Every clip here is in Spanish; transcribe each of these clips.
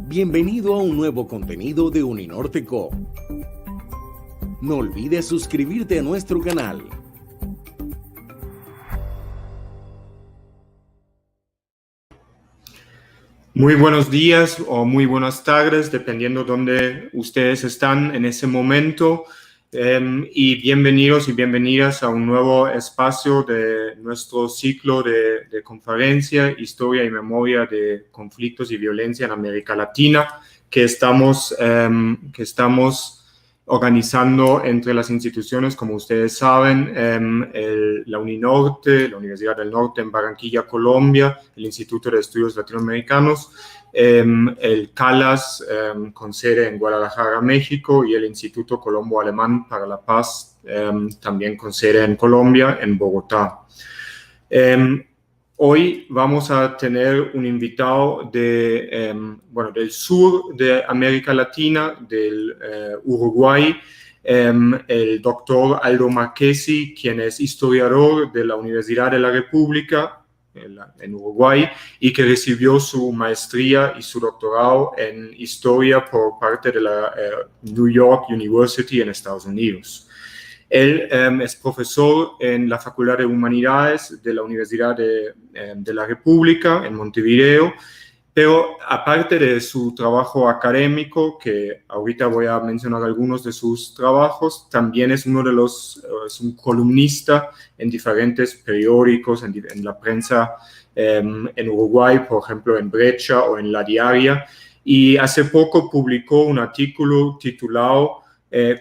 Bienvenido a un nuevo contenido de Uninorte.co. No olvides suscribirte a nuestro canal. Muy buenos días o muy buenas tardes, dependiendo dónde ustedes están en ese momento. Y bienvenidos y bienvenidas a un nuevo espacio de nuestro ciclo de conferencia, Historia y Memoria de Conflictos y Violencia en América Latina, que estamos organizando entre las instituciones, como ustedes saben, la Uninorte, la Universidad del Norte en Barranquilla, Colombia, el Instituto de Estudios Latinoamericanos, el CALAS con sede en Guadalajara, México, y el Instituto Colombo Alemán para la Paz, también con sede en Colombia, en Bogotá. Hoy vamos a tener un invitado del sur de América Latina, del Uruguay, el doctor Aldo Marchesi, quien es historiador de la Universidad de la República en Uruguay y que recibió su maestría y su doctorado en historia por parte de la New York University en Estados Unidos. Él es profesor en la Facultad de Humanidades de la Universidad de la República en Montevideo, pero aparte de su trabajo académico, que ahorita voy a mencionar algunos de sus trabajos, también es es un columnista en diferentes periódicos, en la prensa en Uruguay, por ejemplo, en Brecha o en La Diaria, y hace poco publicó un artículo titulado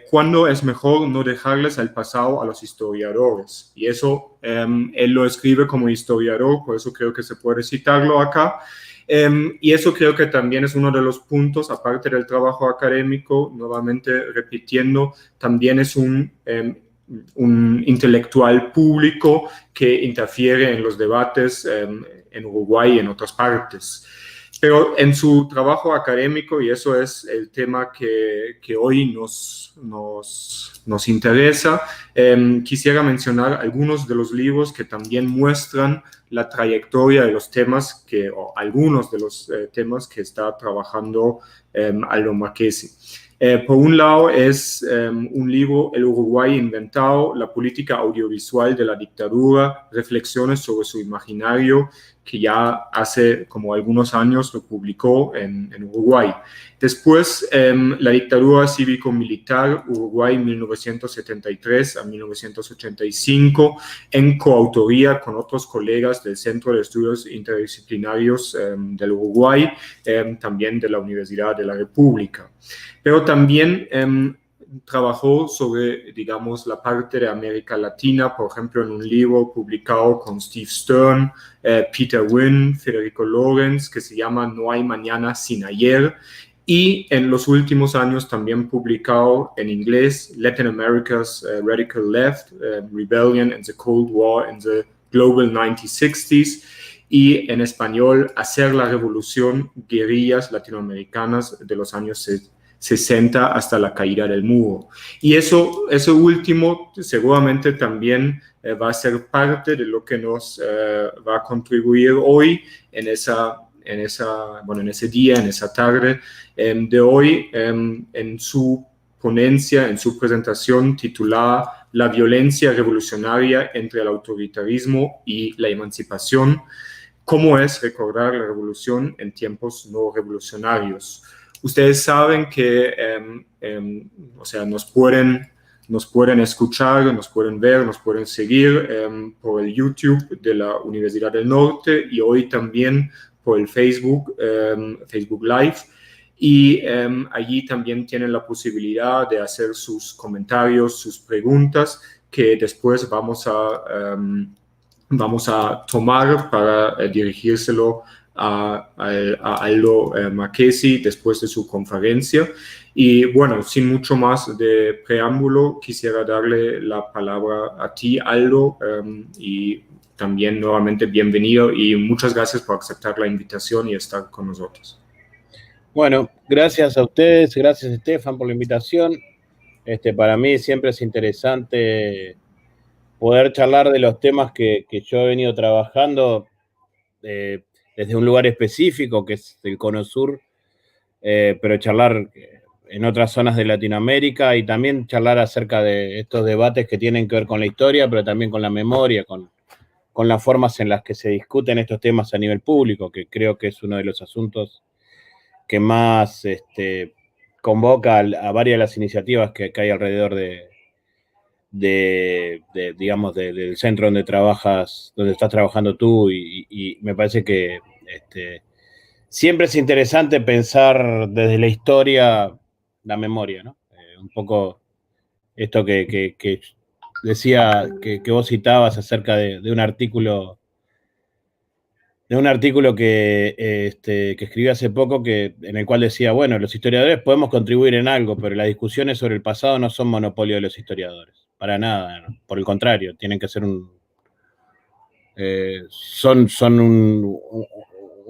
¿Cuándo es mejor no dejarles al pasado a los historiadores? Y eso él lo escribe como historiador, por eso creo que se puede citarlo acá. Y eso creo que también es uno de los puntos, aparte del trabajo académico, nuevamente repitiendo, también es un intelectual público que interfiere en los debates en Uruguay y en otras partes. Pero en su trabajo académico, y eso es el tema que hoy nos interesa, quisiera mencionar algunos de los libros que también muestran la trayectoria de los temas o algunos de los temas que está trabajando Aldo Marchesi. Por un lado es un libro, El Uruguay inventado, la política audiovisual de la dictadura, reflexiones sobre su imaginario, que ya hace como algunos años lo publicó en Uruguay. Después, la dictadura cívico-militar, Uruguay 1973 a 1985, en coautoría con otros colegas del Centro de Estudios Interdisciplinarios del Uruguay, también de la Universidad de la República. Pero también trabajó sobre, digamos, la parte de América Latina, por ejemplo, en un libro publicado con Steve Stern, Peter Wynne, Federico Lorenz, que se llama No hay mañana sin ayer, y en los últimos años también publicado en inglés Latin America's Radical Left, Rebellion and the Cold War in the Global 1960s, y en español Hacer la Revolución, guerrillas latinoamericanas de los años 60 hasta la caída del muro. Y eso último seguramente también va a ser parte de lo que nos va a contribuir hoy en ese día, en esa tarde de hoy, en su ponencia, en su presentación titulada La violencia revolucionaria entre el autoritarismo y la emancipación, ¿cómo es recordar la revolución en tiempos no revolucionarios? Ustedes saben que nos pueden escuchar, nos pueden ver, nos pueden seguir por el YouTube de la Universidad del Norte y hoy también por el Facebook Live. Y allí también tienen la posibilidad de hacer sus comentarios, sus preguntas, que después vamos a tomar para dirigírselo a Aldo Marchesi después de su conferencia. Y bueno, sin mucho más de preámbulo, quisiera darle la palabra a ti, Aldo, y también nuevamente bienvenido y muchas gracias por aceptar la invitación y estar con nosotros. Bueno, gracias a ustedes, gracias Estefan por la invitación. Para mí siempre es interesante poder charlar de los temas que yo he venido trabajando. desde un lugar específico, que es el Cono Sur, pero charlar en otras zonas de Latinoamérica y también charlar acerca de estos debates que tienen que ver con la historia, pero también con la memoria, con las formas en las que se discuten estos temas a nivel público, que creo que es uno de los asuntos que más convoca a varias de las iniciativas que hay alrededor digamos, del centro donde trabajas, donde estás trabajando tú, y me parece que siempre es interesante pensar desde la historia la memoria, ¿no? Un poco esto que decía, que vos citabas acerca de un artículo que escribí hace poco, en el cual decía, bueno, los historiadores podemos contribuir en algo, pero las discusiones sobre el pasado no son monopolio de los historiadores, para nada, ¿no? Por el contrario, tienen que ser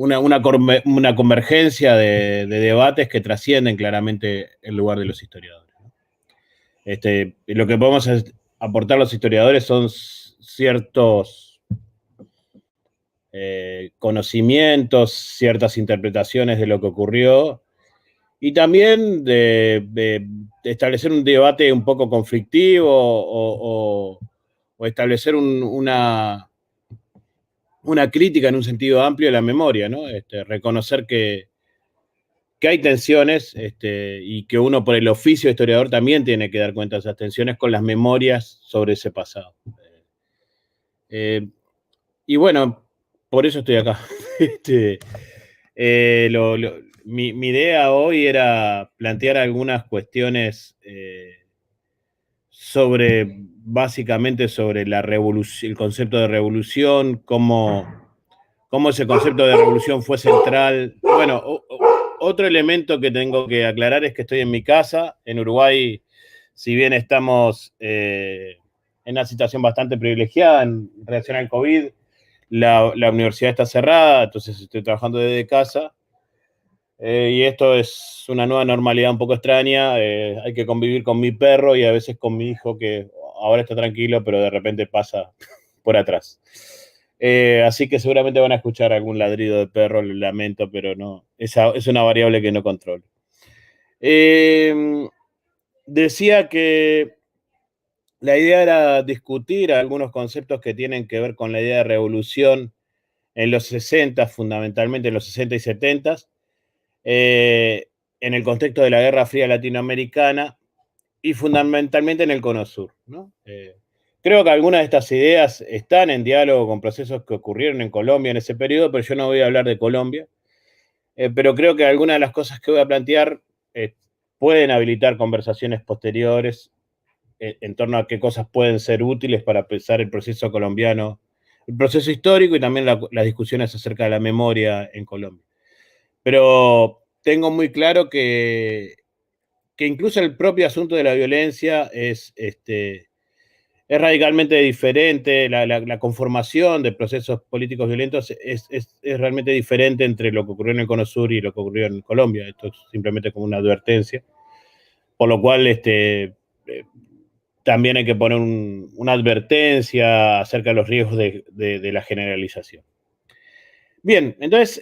una convergencia de debates que trascienden claramente el lugar de los historiadores, ¿no? Lo que podemos aportar los historiadores son ciertos conocimientos, ciertas interpretaciones de lo que ocurrió, y también de establecer un debate un poco conflictivo o establecer una crítica en un sentido amplio de la memoria, ¿no? Reconocer que hay tensiones, y que uno por el oficio de historiador también tiene que dar cuenta de esas tensiones con las memorias sobre ese pasado. Y bueno, por eso estoy acá. Mi idea hoy era plantear algunas cuestiones básicamente sobre la revolución, el concepto de revolución, cómo ese concepto de revolución fue central. Bueno, otro elemento que tengo que aclarar es que estoy en mi casa. En Uruguay, si bien estamos en una situación bastante privilegiada en relación al COVID, la universidad está cerrada, entonces estoy trabajando desde casa. Y esto es una nueva normalidad un poco extraña. Hay que convivir con mi perro y a veces con mi hijo, que ahora está tranquilo, pero de repente pasa por atrás. Así que seguramente van a escuchar algún ladrido de perro, lo lamento, pero no, es una variable que no controlo. Decía que la idea era discutir algunos conceptos que tienen que ver con la idea de revolución en los 60, fundamentalmente en los 60 y 70, en el contexto de la Guerra Fría latinoamericana y fundamentalmente en el Cono Sur, ¿no? Creo que algunas de estas ideas están en diálogo con procesos que ocurrieron en Colombia en ese periodo, pero yo no voy a hablar de Colombia. Pero creo que algunas de las cosas que voy a plantear pueden habilitar conversaciones posteriores en torno a qué cosas pueden ser útiles para pensar el proceso colombiano, el proceso histórico y también las discusiones acerca de la memoria en Colombia. Pero tengo muy claro que incluso el propio asunto de la violencia es radicalmente diferente. La conformación de procesos políticos violentos es realmente diferente entre lo que ocurrió en el Cono Sur y lo que ocurrió en Colombia. Esto es simplemente como una advertencia. Por lo cual, también hay que poner una advertencia acerca de los riesgos de la generalización. Bien, entonces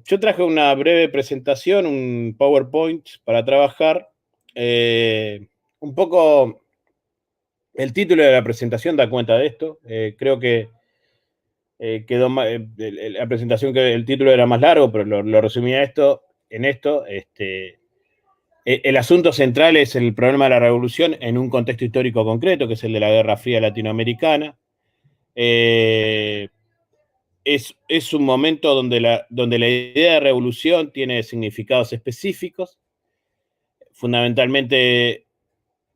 yo traje una breve presentación, un PowerPoint para trabajar. Un poco el título de la presentación da cuenta de esto. Creo que quedó la presentación, que el título era más largo, pero lo resumí en esto. El asunto central es el problema de la revolución en un contexto histórico concreto, que es el de la Guerra Fría latinoamericana. Es un momento donde la idea de revolución tiene significados específicos. Fundamentalmente,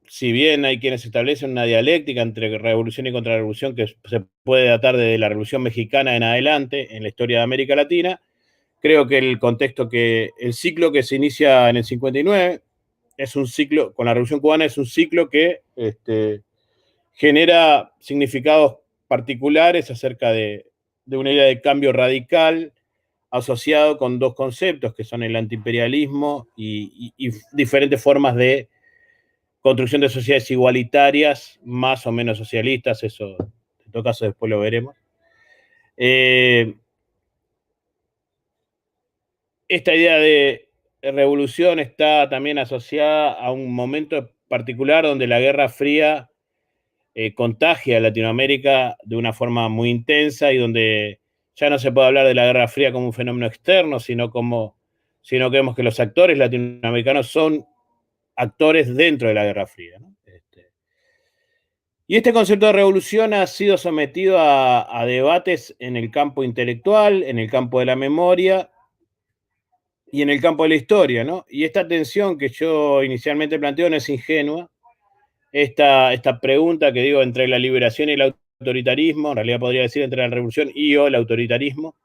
si bien hay quienes establecen una dialéctica entre revolución y contrarrevolución que se puede datar desde la Revolución Mexicana en adelante en la historia de América Latina, creo que el ciclo que se inicia en el 59 es un ciclo, con la Revolución Cubana, es un ciclo que genera significados particulares acerca de una idea de cambio radical asociado con dos conceptos que son el antiimperialismo y diferentes formas de construcción de sociedades igualitarias, más o menos socialistas. Eso en todo caso después lo veremos. esta idea de revolución está también asociada a un momento particular donde la Guerra Fría contagia a Latinoamérica de una forma muy intensa y donde ya no se puede hablar de la Guerra Fría como un fenómeno externo, sino que vemos que los actores latinoamericanos son actores dentro de la Guerra Fría, ¿no? Y este concepto de revolución ha sido sometido a debates en el campo intelectual, en el campo de la memoria y en el campo de la historia, ¿no? Y esta tensión que yo inicialmente planteo no es ingenua. Esta pregunta que digo entre la liberación y el autoritarismo, en realidad podría decir entre la revolución y o el autoritarismo,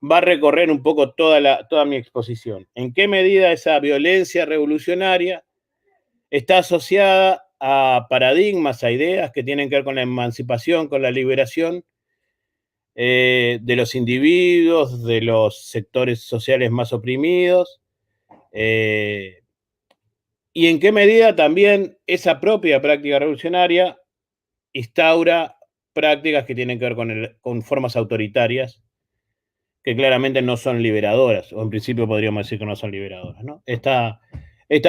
va a recorrer un poco toda mi exposición. ¿En qué medida esa violencia revolucionaria está asociada a paradigmas, a ideas que tienen que ver con la emancipación, con la liberación de los individuos, de los sectores sociales más oprimidos? Y en qué medida también esa propia práctica revolucionaria instaura prácticas que tienen que ver con formas autoritarias que claramente no son liberadoras, o en principio podríamos decir que no son liberadoras, ¿no? Esta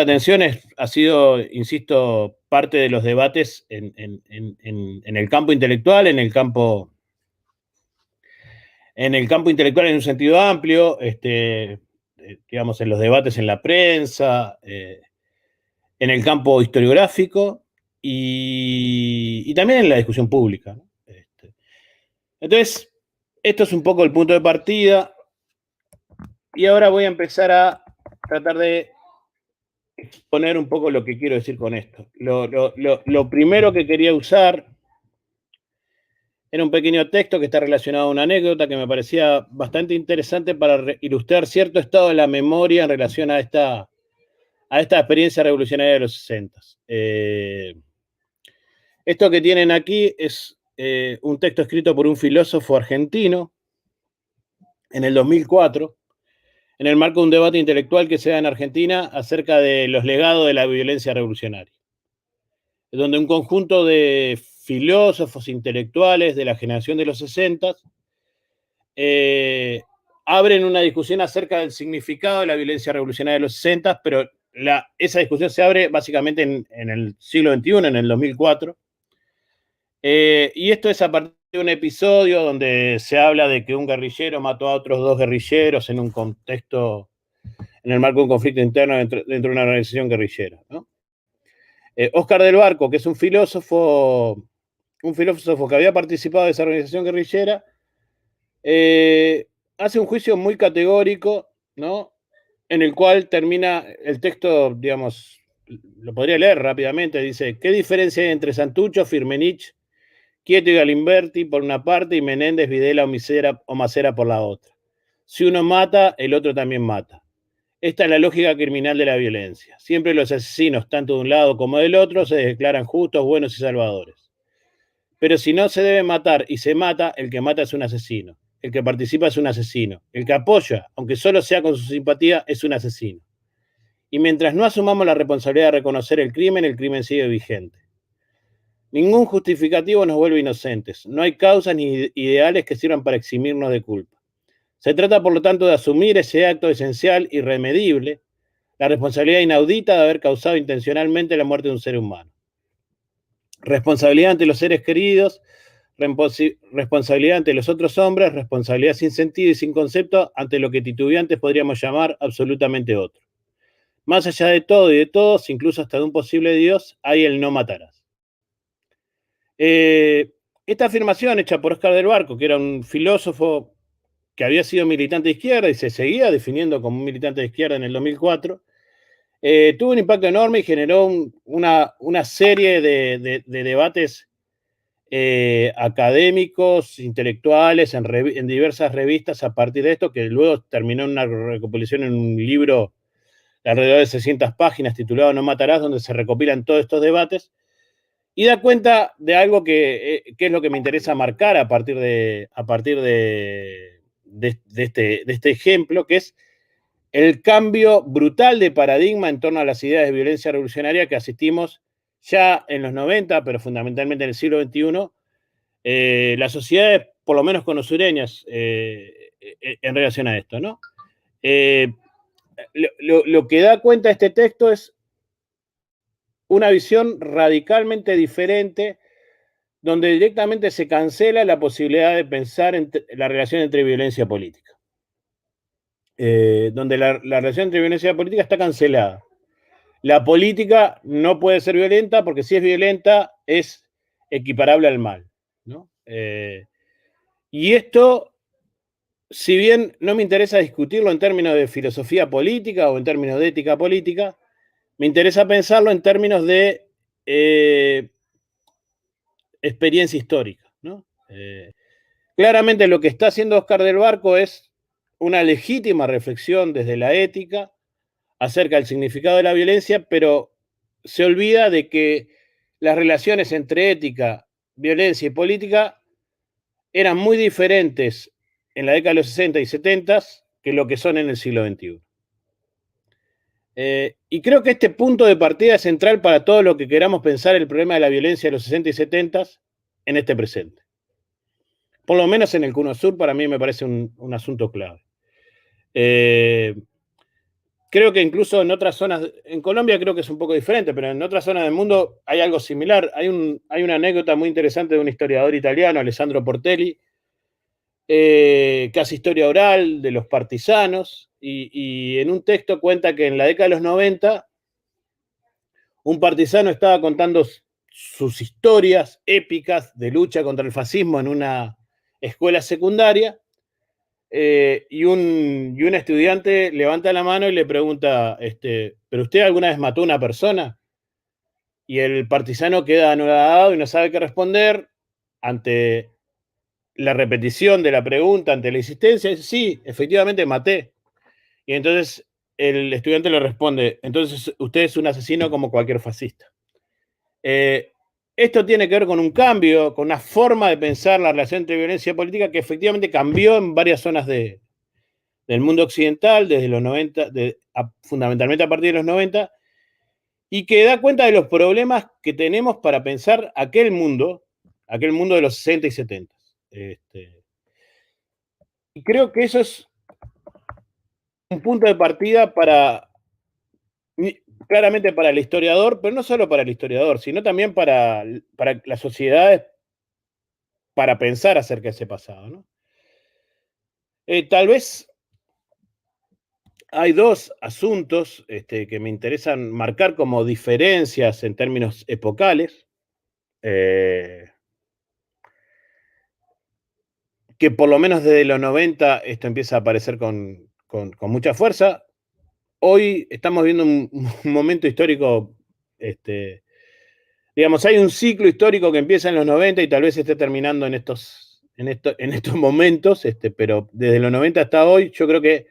tensión ha sido, insisto, parte de los debates en el campo intelectual, en el campo intelectual en un sentido amplio, digamos, en los debates en la prensa, en el campo historiográfico y también en la discusión pública, ¿no? Entonces, esto es un poco el punto de partida y ahora voy a empezar a tratar de exponer un poco lo que quiero decir con esto. Lo primero que quería usar era un pequeño texto que está relacionado a una anécdota que me parecía bastante interesante para ilustrar cierto estado de la memoria en relación a esta experiencia revolucionaria de los 60. Esto que tienen aquí es un texto escrito por un filósofo argentino en el 2004, en el marco de un debate intelectual que se da en Argentina acerca de los legados de la violencia revolucionaria, donde un conjunto de filósofos intelectuales de la generación de los 60 abren una discusión acerca del significado de la violencia revolucionaria de los 60, pero esa discusión se abre básicamente en el siglo XXI, en el 2004. Y esto es a partir de un episodio donde se habla de que un guerrillero mató a otros 2 guerrilleros en un contexto, en el marco de un conflicto interno dentro de una organización guerrillera, ¿no? Oscar del Barco, que es un filósofo que había participado de esa organización guerrillera, hace un juicio muy categórico, ¿no? En el cual termina el texto, digamos, lo podría leer rápidamente, dice: ¿qué diferencia hay entre Santucho, Firmenich, Quieto y Galimberti por una parte y Menéndez, Videla o Macera por la otra? Si uno mata, el otro también mata. Esta es la lógica criminal de la violencia. Siempre los asesinos, tanto de un lado como del otro, se declaran justos, buenos y salvadores. Pero si no se debe matar y se mata, el que mata es un asesino. El que participa es un asesino. El que apoya, aunque solo sea con su simpatía, es un asesino. Y mientras no asumamos la responsabilidad de reconocer el crimen sigue vigente. Ningún justificativo nos vuelve inocentes. No hay causas ni ideales que sirvan para eximirnos de culpa. Se trata, por lo tanto, de asumir ese acto esencial, irremedible, la responsabilidad inaudita de haber causado intencionalmente la muerte de un ser humano. Responsabilidad ante los seres queridos, responsabilidad ante los otros hombres, responsabilidad sin sentido y sin concepto ante lo que titubeantes podríamos llamar absolutamente otro. Más allá de todo y de todos, incluso hasta de un posible Dios, hay el no matarás. Esta afirmación hecha por Oscar del Barco, que era un filósofo que había sido militante de izquierda y se seguía definiendo como un militante de izquierda en el 2004, tuvo un impacto enorme y generó una serie de debates académicos, intelectuales, en diversas revistas a partir de esto, que luego terminó en una recopilación en un libro de alrededor de 600 páginas titulado No matarás, donde se recopilan todos estos debates y da cuenta de algo que es lo que me interesa marcar a partir de este ejemplo, que es el cambio brutal de paradigma en torno a las ideas de violencia revolucionaria que asistimos ya en los 90, pero fundamentalmente en el siglo XXI, las sociedades, por lo menos conosureñas, en relación a esto, ¿no? lo que da cuenta este texto es una visión radicalmente diferente, donde directamente se cancela la posibilidad de pensar en la relación entre violencia y política. Donde la relación entre violencia y política está cancelada. La política no puede ser violenta porque si es violenta es equiparable al mal, ¿no? Y esto, si bien no me interesa discutirlo en términos de filosofía política o en términos de ética política, me interesa pensarlo en términos de experiencia histórica, ¿no? Claramente lo que está haciendo Oscar del Barco es una legítima reflexión desde la ética acerca del significado de la violencia, pero se olvida de que las relaciones entre ética, violencia y política eran muy diferentes en la década de los 60 y 70 que lo que son en el siglo XXI. Y creo que este punto de partida es central para todo lo que queramos pensar el problema de la violencia de los 60 y 70 en este presente. Por lo menos en el Cono Sur, para mí me parece un asunto clave. Creo que incluso en otras zonas, en Colombia creo que es un poco diferente, pero en otras zonas del mundo hay algo similar. Hay una anécdota muy interesante de un historiador italiano, Alessandro Portelli, que hace historia oral de los partisanos, y en un texto cuenta que en la década de los 90, un partisano estaba contando sus historias épicas de lucha contra el fascismo en una escuela secundaria, y un estudiante levanta la mano y le pregunta, ¿pero usted alguna vez mató a una persona? Y el partisano queda anonadado y no sabe qué responder ante la repetición de la pregunta, ante la insistencia. Dice, sí, efectivamente maté. Y entonces el estudiante le responde, entonces usted es un asesino como cualquier fascista. Esto tiene que ver con un cambio, con una forma de pensar la relación entre violencia y política que efectivamente cambió en varias zonas del mundo occidental desde los 90, fundamentalmente a partir de los 90, y que da cuenta de los problemas que tenemos para pensar aquel mundo de los 60 y 70. Y creo que eso es un punto de partida claramente para el historiador, pero no solo para el historiador, sino también para las sociedades, para pensar acerca de ese pasado, ¿no? Tal vez hay dos asuntos que me interesan marcar como diferencias en términos epocales, que por lo menos desde los 90 esto empieza a aparecer con mucha fuerza. Hoy estamos viendo un momento histórico, digamos, hay un ciclo histórico que empieza en los 90 y tal vez esté terminando en estos momentos, pero desde los 90 hasta hoy yo creo que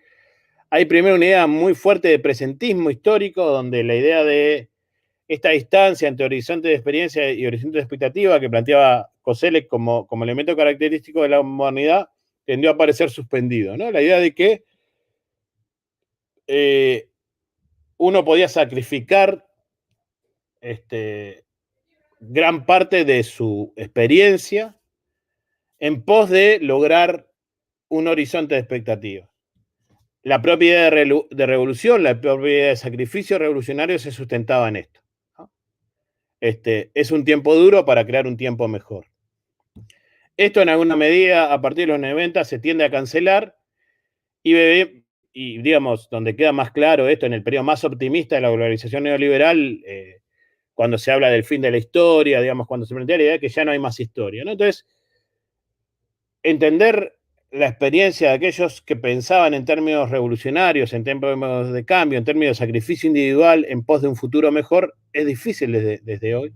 hay primero una idea muy fuerte de presentismo histórico, donde la idea de esta distancia entre horizonte de experiencia y horizonte de expectativa que planteaba Koselleck como elemento característico de la modernidad tendió a aparecer suspendido, ¿no? La idea de que uno podía sacrificar gran parte de su experiencia en pos de lograr un horizonte de expectativa. La propia idea de revolución, la propia idea de sacrificio revolucionario se sustentaba en esto, ¿no? Es un tiempo duro para crear un tiempo mejor. Esto en alguna medida, a partir de los 90, se tiende a cancelar y digamos, donde queda más claro esto, en el periodo más optimista de la globalización neoliberal, cuando se habla del fin de la historia, digamos, cuando se plantea la idea de que ya no hay más historia, ¿no? Entonces, entender la experiencia de aquellos que pensaban en términos revolucionarios, en términos de cambio, en términos de sacrificio individual en pos de un futuro mejor, es difícil desde hoy,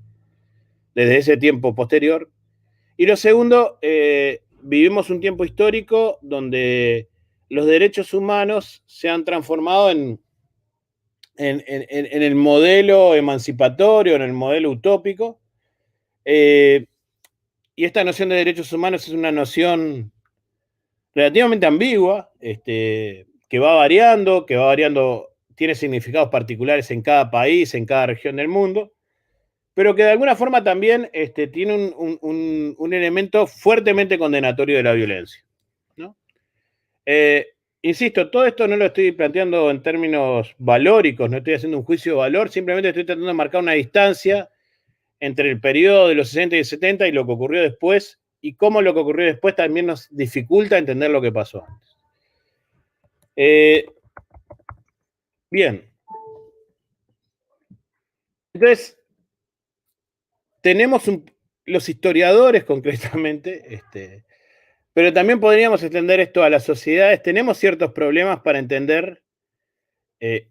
desde ese tiempo posterior. Y lo segundo, vivimos un tiempo histórico donde los derechos humanos se han transformado en el modelo emancipatorio, en el modelo utópico. Y esta noción de derechos humanos es una noción relativamente ambigua, que va variando, tiene significados particulares en cada país, en cada región del mundo, pero que de alguna forma también tiene un elemento fuertemente condenatorio de la violencia, ¿no? insisto, todo esto no lo estoy planteando en términos valóricos, no estoy haciendo un juicio de valor, simplemente estoy tratando de marcar una distancia entre el periodo de los 60 y 70 y lo que ocurrió después, y cómo lo que ocurrió después también nos dificulta entender lo que pasó antes. Bien. Entonces, tenemos los historiadores concretamente, pero también podríamos extender esto a las sociedades. Tenemos ciertos problemas para entender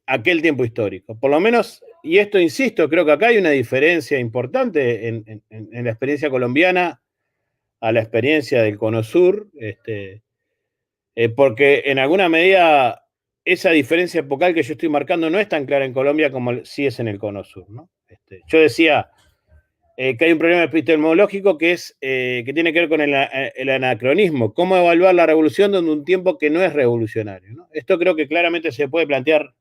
aquel tiempo histórico. Por lo menos, y esto insisto, creo que acá hay una diferencia importante en la experiencia colombiana a la experiencia del Cono Sur, porque en alguna medida esa diferencia epocal que yo estoy marcando no es tan clara en Colombia como sí es en el Cono Sur, ¿no? Yo decía que hay un problema epistemológico que tiene que ver con el anacronismo, cómo evaluar la revolución en un tiempo que no es revolucionario, ¿no? Esto creo que claramente se puede plantear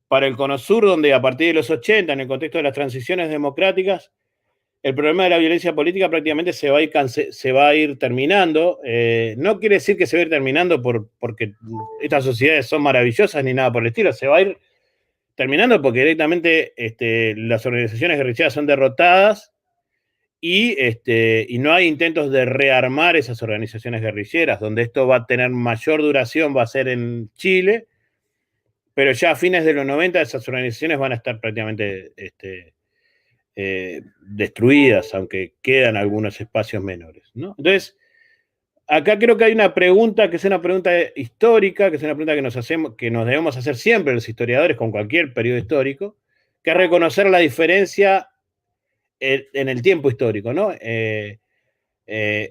para el Cono Sur, donde a partir de los 80, en el contexto de las transiciones democráticas, el problema de la violencia política prácticamente se va a ir terminando. No quiere decir que se va a ir terminando porque estas sociedades son maravillosas ni nada por el estilo. Se va a ir terminando porque directamente las organizaciones guerrilleras son derrotadas y no hay intentos de rearmar esas organizaciones guerrilleras. Donde esto va a tener mayor duración va a ser en Chile, pero ya a fines de los 90 esas organizaciones van a estar prácticamente destruidas, aunque quedan algunos espacios menores, ¿no? Entonces, acá creo que hay una pregunta que es una pregunta histórica, que es una pregunta que nos debemos hacer siempre los historiadores con cualquier periodo histórico, que es reconocer la diferencia en el tiempo histórico, ¿no? Este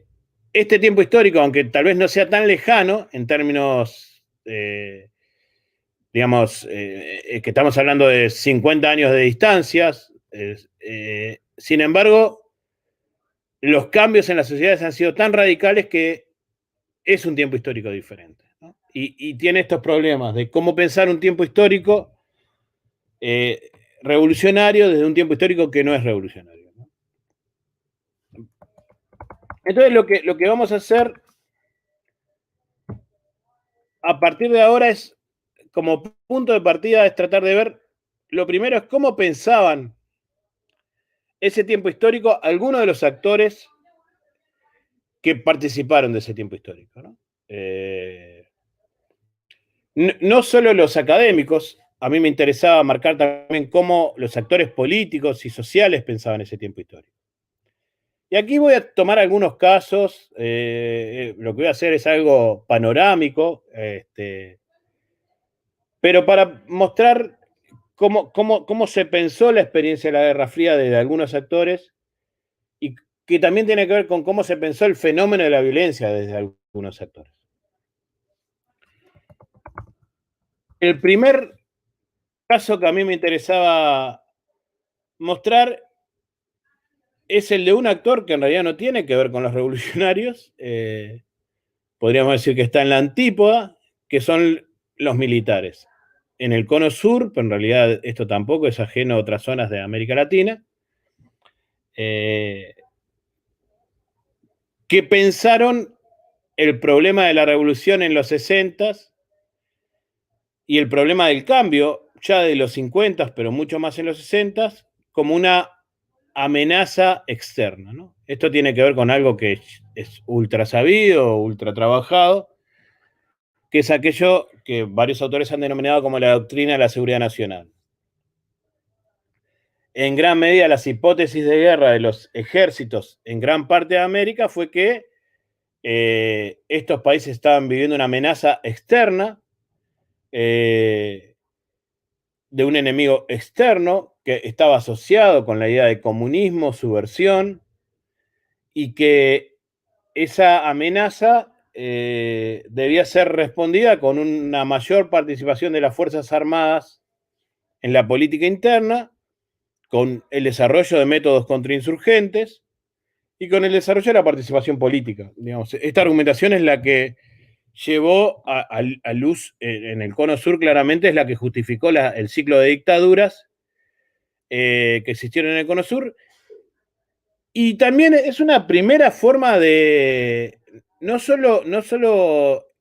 tiempo histórico, aunque tal vez no sea tan lejano en términos, digamos, que estamos hablando de 50 años de distancias, sin embargo, los cambios en las sociedades han sido tan radicales que es un tiempo histórico diferente, ¿no? Y tiene estos problemas de cómo pensar un tiempo histórico revolucionario desde un tiempo histórico que no es revolucionario, ¿no? Entonces, lo que vamos a hacer a partir de ahora es, como punto de partida, es tratar de ver, lo primero es cómo pensaban ese tiempo histórico algunos de los actores que participaron de ese tiempo histórico, ¿no? No solo los académicos, a mí me interesaba marcar también cómo los actores políticos y sociales pensaban ese tiempo histórico. Y aquí voy a tomar algunos casos, lo que voy a hacer es algo panorámico, pero para mostrar cómo se pensó la experiencia de la Guerra Fría desde algunos actores y que también tiene que ver con cómo se pensó el fenómeno de la violencia desde algunos actores. El primer caso que a mí me interesaba mostrar es el de un actor que en realidad no tiene que ver con los revolucionarios, podríamos decir que está en la antípoda, que son los militares. En el Cono Sur, pero en realidad esto tampoco es ajeno a otras zonas de América Latina, que pensaron el problema de la revolución en los 60s y el problema del cambio, ya de los 50s, pero mucho más en los 60s, como una amenaza externa, ¿no? Esto tiene que ver con algo que es ultra sabido, ultra trabajado, que es aquello que varios autores han denominado como la doctrina de la seguridad nacional. En gran medida, las hipótesis de guerra de los ejércitos en gran parte de América fue que estos países estaban viviendo una amenaza externa de un enemigo externo que estaba asociado con la idea de comunismo, subversión, y que esa amenaza debía ser respondida con una mayor participación de las Fuerzas Armadas en la política interna, con el desarrollo de métodos contrainsurgentes y con el desarrollo de la participación política. Digamos, esta argumentación es la que llevó a luz en el Cono Sur, claramente es la que justificó el ciclo de dictaduras que existieron en el Cono Sur. Y también es una primera forma de no solo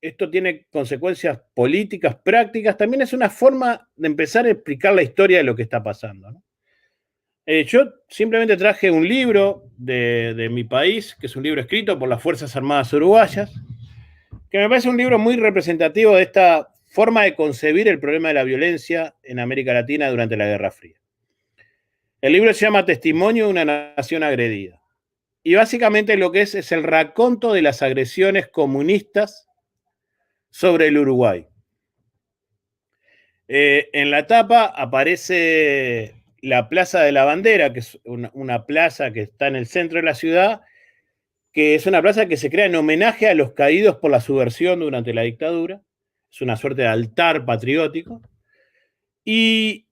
esto tiene consecuencias políticas, prácticas, también es una forma de empezar a explicar la historia de lo que está pasando, ¿no? Yo simplemente traje un libro de mi país, que es un libro escrito por las Fuerzas Armadas Uruguayas, que me parece un libro muy representativo de esta forma de concebir el problema de la violencia en América Latina durante la Guerra Fría. El libro se llama Testimonio de una nación agredida. Y básicamente lo que es el raconto de las agresiones comunistas sobre el Uruguay. En la tapa aparece la Plaza de la Bandera, que es una plaza que está en el centro de la ciudad, que es una plaza que se crea en homenaje a los caídos por la subversión durante la dictadura. Es una suerte de altar patriótico. Y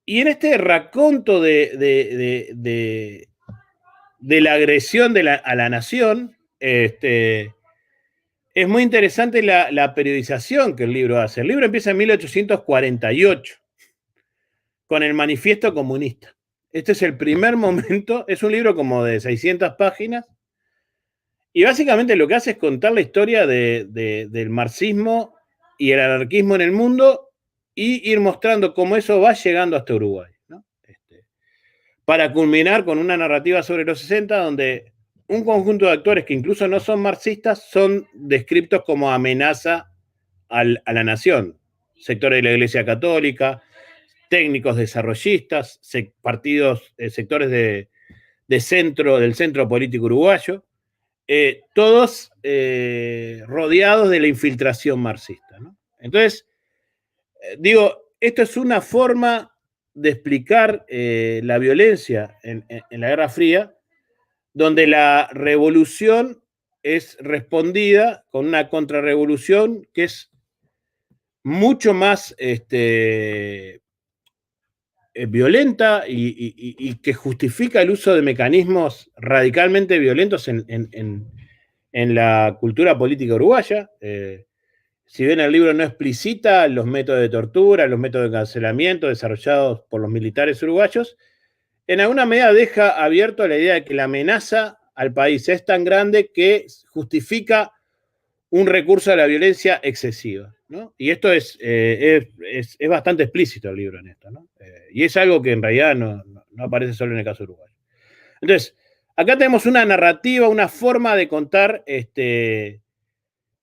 en este raconto de la agresión a la nación, es muy interesante la periodización que el libro hace. El libro empieza en 1848 con el Manifiesto Comunista. Este es el primer momento, es un libro como de 600 páginas, y básicamente lo que hace es contar la historia del marxismo y el anarquismo en el mundo y ir mostrando cómo eso va llegando hasta Uruguay, ¿no? Para culminar con una narrativa sobre los 60, donde un conjunto de actores que incluso no son marxistas son descritos como amenaza a la nación. Sectores de la Iglesia Católica, técnicos desarrollistas, partidos, sectores del centro político uruguayo, todos rodeados de la infiltración marxista, ¿no? Entonces, digo, esto es una forma de explicar la violencia en la Guerra Fría, donde la revolución es respondida con una contrarrevolución que es mucho más violenta y que justifica el uso de mecanismos radicalmente violentos en la cultura política uruguaya. Si bien el libro no explicita los métodos de tortura, los métodos de encarcelamiento desarrollados por los militares uruguayos, en alguna medida deja abierto la idea de que la amenaza al país es tan grande que justifica un recurso a la violencia excesiva, ¿no? Y esto es bastante explícito el libro en esto, ¿no? Y es algo que en realidad no aparece solo en el caso uruguayo. Entonces, acá tenemos una narrativa, una forma de contar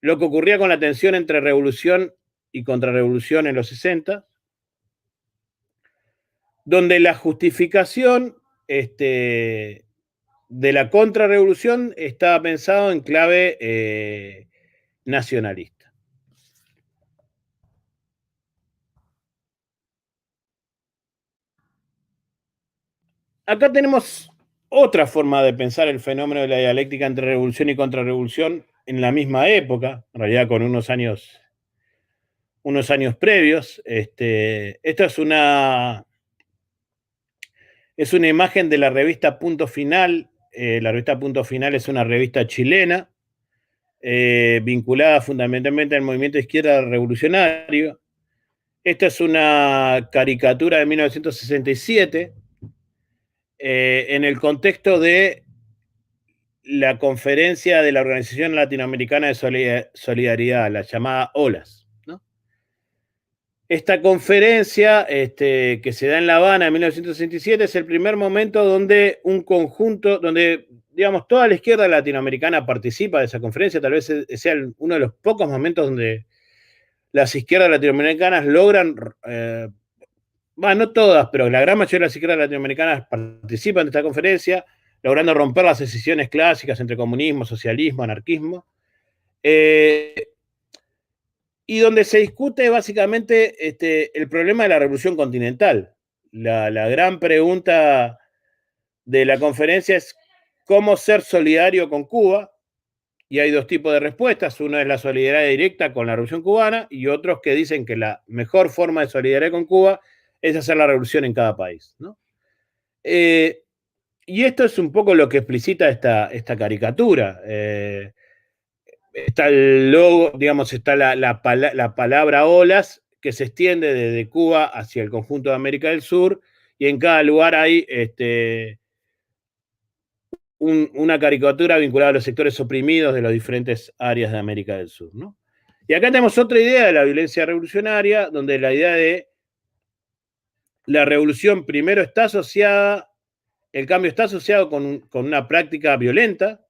lo que ocurría con la tensión entre revolución y contrarrevolución en los 60, donde la justificación de la contrarrevolución estaba pensado en clave nacionalista. Acá tenemos otra forma de pensar el fenómeno de la dialéctica entre revolución y contrarrevolución en la misma época, en realidad con unos años previos. Esta es una imagen de la revista Punto Final. La revista Punto Final es una revista chilena vinculada fundamentalmente al movimiento de izquierda revolucionario. Esta es una caricatura de 1967 en el contexto de la conferencia de la Organización Latinoamericana de Solidaridad, la llamada OLAS, ¿no? Esta conferencia que se da en La Habana en 1967 es el primer momento donde donde, digamos, toda la izquierda latinoamericana participa de esa conferencia. Tal vez sea uno de los pocos momentos donde las izquierdas latinoamericanas logran, no todas, pero la gran mayoría de las izquierdas latinoamericanas participan de esta conferencia, logrando romper las escisiones clásicas entre comunismo, socialismo, anarquismo, y donde se discute básicamente el problema de la revolución continental. La gran pregunta de la conferencia es cómo ser solidario con Cuba, y hay dos tipos de respuestas. Uno es la solidaridad directa con la revolución cubana y otros que dicen que la mejor forma de solidaridad con Cuba es hacer la revolución en cada país, ¿no? Y esto es un poco lo que explicita esta caricatura. Está el logo, digamos, está la palabra olas que se extiende desde Cuba hacia el conjunto de América del Sur, y en cada lugar hay una caricatura vinculada a los sectores oprimidos de las diferentes áreas de América del Sur, ¿no? Y acá tenemos otra idea de la violencia revolucionaria, donde la idea de la revolución primero está asociada, el cambio está asociado con una práctica violenta.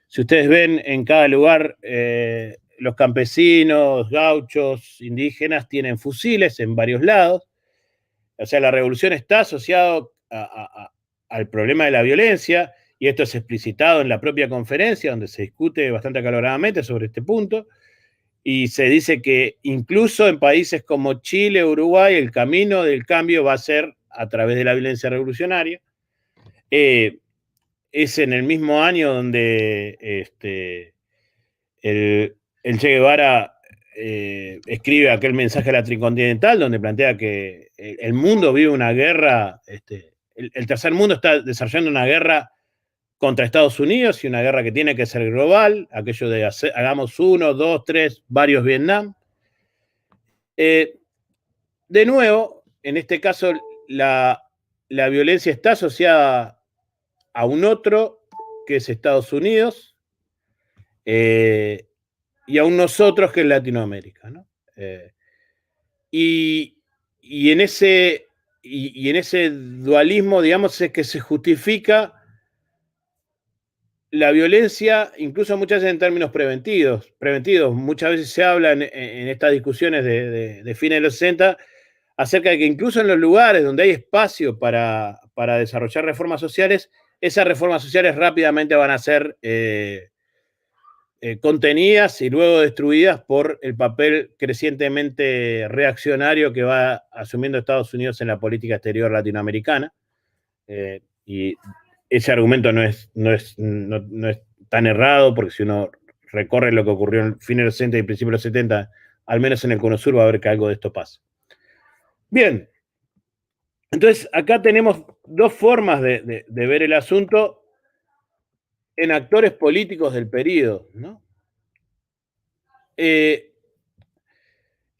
Si ustedes ven en cada lugar, los campesinos, gauchos, indígenas tienen fusiles en varios lados. O sea, la revolución está asociada al problema de la violencia, y esto es explicitado en la propia conferencia, donde se discute bastante acaloradamente sobre este punto. Y se dice que incluso en países como Chile, Uruguay, el camino del cambio va a ser a través de la violencia revolucionaria. Es en el mismo año donde el Che Guevara escribe aquel mensaje a la Tricontinental, donde plantea que el mundo vive una guerra, el tercer mundo está desarrollando una guerra contra Estados Unidos, y una guerra que tiene que ser global, aquello de hagamos 1, 2, 3, varios Vietnam. De nuevo, en este caso, la violencia está asociada a un otro, que es Estados Unidos, y a un nosotros, que es Latinoamérica, ¿no? Y en ese dualismo, digamos, es que se justifica la violencia, incluso muchas veces en términos preventivos. Muchas veces se habla en estas discusiones de fines de los 60 acerca de que incluso en los lugares donde hay espacio para desarrollar reformas sociales, esas reformas sociales rápidamente van a ser contenidas y luego destruidas por el papel crecientemente reaccionario que va asumiendo Estados Unidos en la política exterior latinoamericana. Y ese argumento no es tan errado, porque si uno recorre lo que ocurrió en fines de los 60 y principios de los 70, al menos en el Cono Sur va a ver que algo de esto pasa. Bien, entonces acá tenemos dos formas de ver el asunto en actores políticos del periodo, ¿no?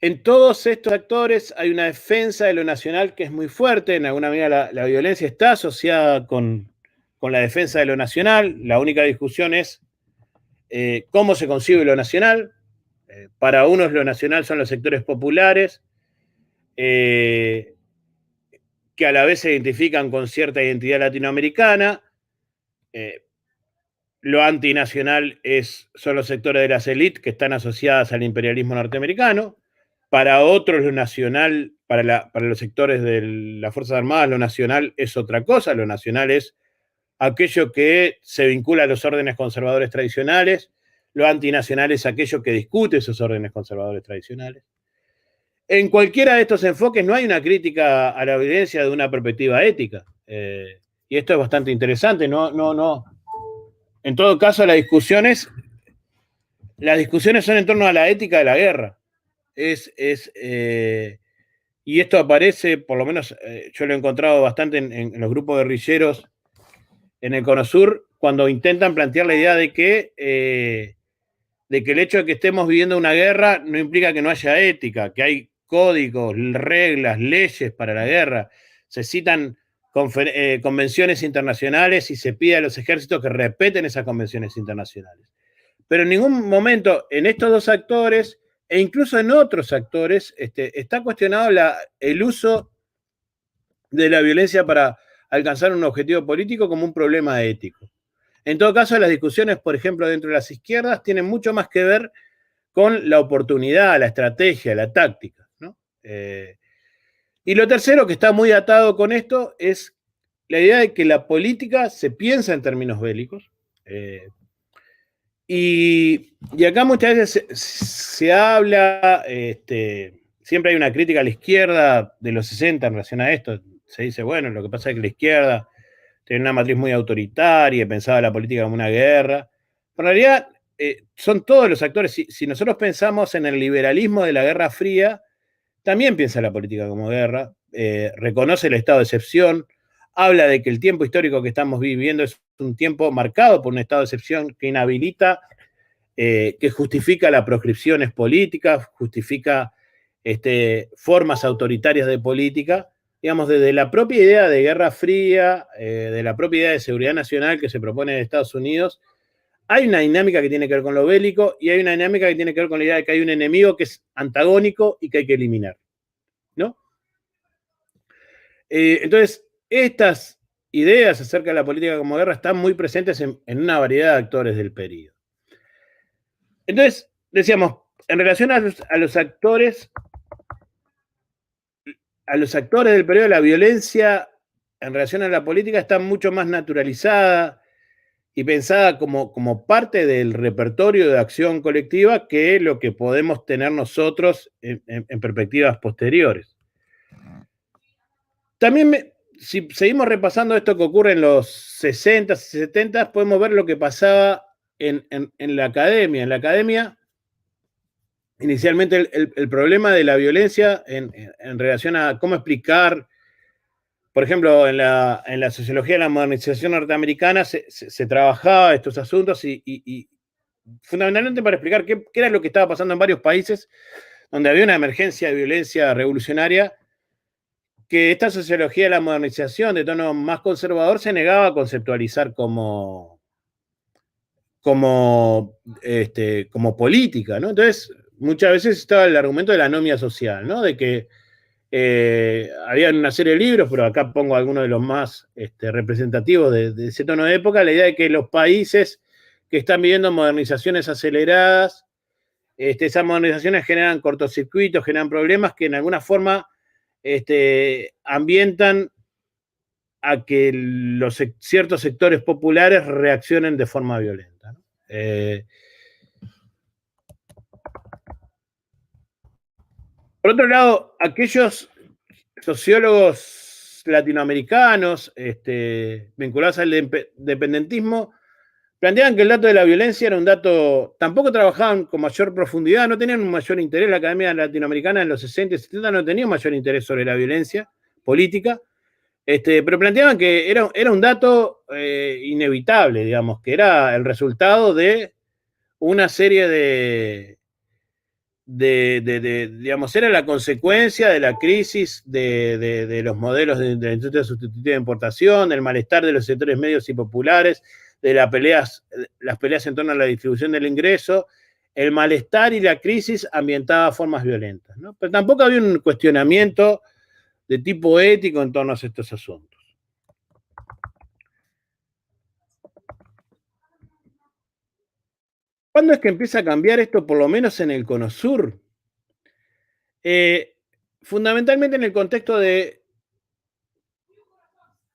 En todos estos actores hay una defensa de lo nacional que es muy fuerte. En alguna medida la violencia está asociada con la defensa de lo nacional. La única discusión es cómo se concibe lo nacional. Para unos lo nacional son los sectores populares, que a la vez se identifican con cierta identidad latinoamericana. Lo antinacional son los sectores de las élites que están asociadas al imperialismo norteamericano. Para otros, lo nacional, para los sectores de las Fuerzas Armadas, lo nacional es otra cosa. Lo nacional es aquello que se vincula a los órdenes conservadores tradicionales. Lo antinacional es aquello que discute esos órdenes conservadores tradicionales. En cualquiera de estos enfoques no hay una crítica a la violencia de una perspectiva ética. Y esto es bastante interesante. No. En todo caso, las discusiones son en torno a la ética de la guerra. Y esto aparece, por lo menos yo lo he encontrado bastante en los grupos guerrilleros en el Cono Sur, cuando intentan plantear la idea de que el hecho de que estemos viviendo una guerra no implica que no haya ética, que hay códigos, reglas, leyes para la guerra. Se citan convenciones internacionales y se pide a los ejércitos que respeten esas convenciones internacionales. Pero en ningún momento en estos dos actores, e incluso en otros actores, está cuestionado el uso de la violencia para alcanzar un objetivo político como un problema ético. En todo caso, las discusiones, por ejemplo, dentro de las izquierdas, tienen mucho más que ver con la oportunidad, la estrategia, la táctica, ¿no? Y lo tercero, que está muy atado con esto, es la idea de que la política se piensa en términos bélicos. Y acá muchas veces se habla, siempre hay una crítica a la izquierda de los 60 en relación a esto. Se dice, bueno, lo que pasa es que la izquierda tiene una matriz muy autoritaria y pensaba la política como una guerra. Pero en realidad son todos los actores. Si nosotros pensamos en el liberalismo de la Guerra Fría, también piensa la política como guerra, reconoce el estado de excepción, habla de que el tiempo histórico que estamos viviendo es un tiempo marcado por un estado de excepción que inhabilita, que justifica las proscripciones políticas, justifica formas autoritarias de política, digamos, desde la propia idea de Guerra Fría, de la propia idea de seguridad nacional que se propone en Estados Unidos, hay una dinámica que tiene que ver con lo bélico y hay una dinámica que tiene que ver con la idea de que hay un enemigo que es antagónico y que hay que eliminar, ¿no? Entonces, estas ideas acerca de la política como guerra están muy presentes en una variedad de actores del periodo. Entonces, decíamos, en relación a los actores del periodo, la violencia en relación a la política está mucho más naturalizada y pensada como parte del repertorio de acción colectiva que lo que podemos tener nosotros en perspectivas posteriores. También, si seguimos repasando esto que ocurre en los 60s y 70s, podemos ver lo que pasaba en la academia. En la academia, inicialmente el problema de la violencia en relación a cómo explicar, por ejemplo, en la sociología de la modernización norteamericana se trabajaba estos asuntos y fundamentalmente para explicar qué era lo que estaba pasando en varios países donde había una emergencia de violencia revolucionaria, que esta sociología de la modernización de tono más conservador se negaba a conceptualizar como política, ¿no? Entonces, muchas veces estaba el argumento de la anomia social, ¿no? De que había una serie de libros, pero acá pongo algunos de los más representativos de ese tono de época, la idea de que los países que están viviendo modernizaciones aceleradas, esas modernizaciones generan cortocircuitos, generan problemas que en alguna forma ambientan a que ciertos sectores populares reaccionen de forma violenta, ¿no? Por otro lado, aquellos sociólogos latinoamericanos vinculados al independentismo planteaban que el dato de la violencia era un dato, tampoco trabajaban con mayor profundidad, no tenían un mayor interés. La Academia Latinoamericana en los 60 y 70 no tenía un mayor interés sobre la violencia política, pero planteaban que era un dato inevitable, digamos, que era el resultado de una serie digamos, era la consecuencia de la crisis de los modelos de la industria sustitutiva de importación, del malestar de los sectores medios y populares, de las peleas en torno a la distribución del ingreso, el malestar y la crisis ambientada a formas violentas, ¿no? Pero tampoco había un cuestionamiento de tipo ético en torno a estos asuntos. ¿Cuándo es que empieza a cambiar esto, por lo menos en el Cono Sur? Fundamentalmente en el contexto de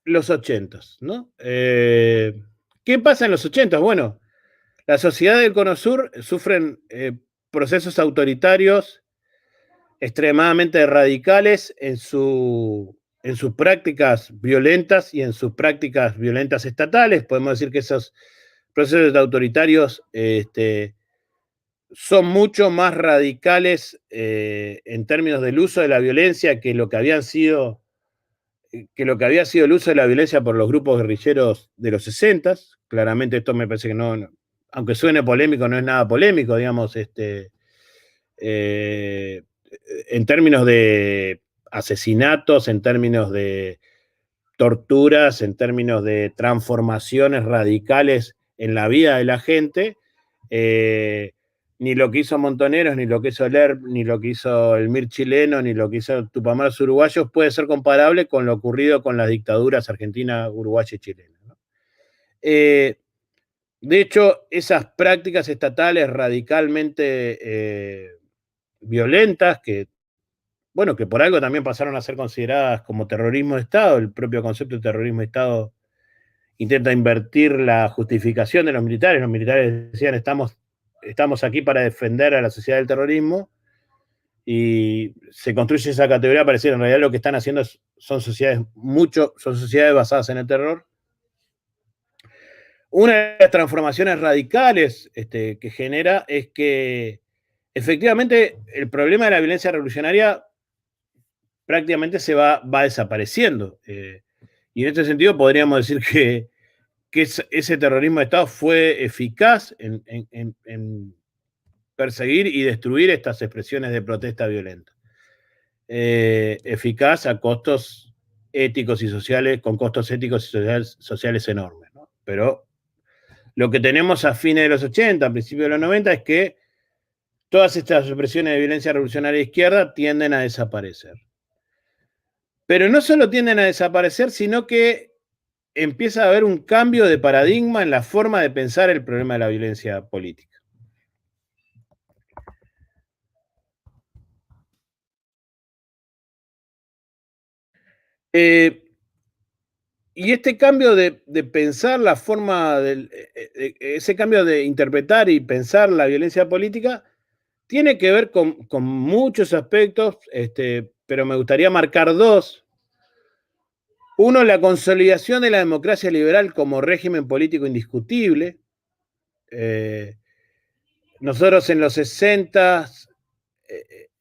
los 80s, ¿no? ¿Qué pasa en los 80s? Bueno, la sociedad del Cono Sur sufren procesos autoritarios extremadamente radicales en sus prácticas violentas y en sus prácticas violentas estatales. Podemos decir que esos procesos autoritarios son mucho más radicales en términos del uso de la violencia que lo que había sido el uso de la violencia por los grupos guerrilleros de los 60s. Claramente esto me parece que no, aunque suene polémico, no es nada polémico, digamos, en términos de asesinatos, en términos de torturas, en términos de transformaciones radicales en la vida de la gente, ni lo que hizo Montoneros, ni lo que hizo Lerp, ni lo que hizo el MIR chileno, ni lo que hizo Tupamaros uruguayos puede ser comparable con lo ocurrido con las dictaduras argentina, uruguaya y chilena, ¿no? De hecho, esas prácticas estatales radicalmente violentas, que por algo también pasaron a ser consideradas como terrorismo de Estado. El propio concepto de terrorismo de Estado intenta invertir la justificación de los militares. Los militares decían, estamos aquí para defender a la sociedad del terrorismo, y se construye esa categoría para decir, en realidad lo que están haciendo son sociedades basadas en el terror. Una de las transformaciones radicales que genera es que efectivamente el problema de la violencia revolucionaria prácticamente va desapareciendo. Y en este sentido podríamos decir que ese terrorismo de Estado fue eficaz en perseguir y destruir estas expresiones de protesta violenta. Eficaz a costos éticos y sociales, con costos éticos y sociales enormes, ¿no? Pero lo que tenemos a fines de los 80, a principios de los 90, es que todas estas expresiones de violencia revolucionaria de izquierda tienden a desaparecer. Pero no solo tienden a desaparecer, sino que empieza a haber un cambio de paradigma en la forma de pensar el problema de la violencia política. Y este cambio de pensar la forma, ese cambio de interpretar y pensar la violencia política, tiene que ver con muchos aspectos, pero me gustaría marcar dos. Uno, la consolidación de la democracia liberal como régimen político indiscutible. Nosotros en los 60,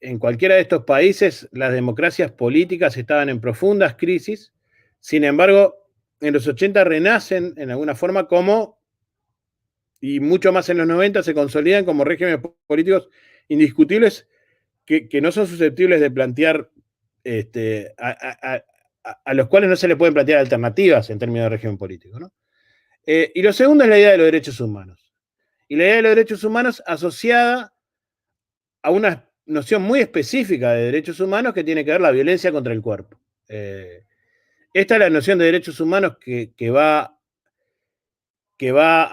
en cualquiera de estos países, las democracias políticas estaban en profundas crisis. Sin embargo, en los 80 renacen en alguna forma como, y mucho más en los 90, se consolidan como regímenes políticos indiscutibles que no son susceptibles de plantear, a los cuales no se le pueden plantear alternativas en términos de régimen político, ¿no? Y lo segundo es la idea de los derechos humanos. Y la idea de los derechos humanos asociada a una noción muy específica de derechos humanos que tiene que ver la violencia contra el cuerpo. Esta es la noción de derechos humanos que va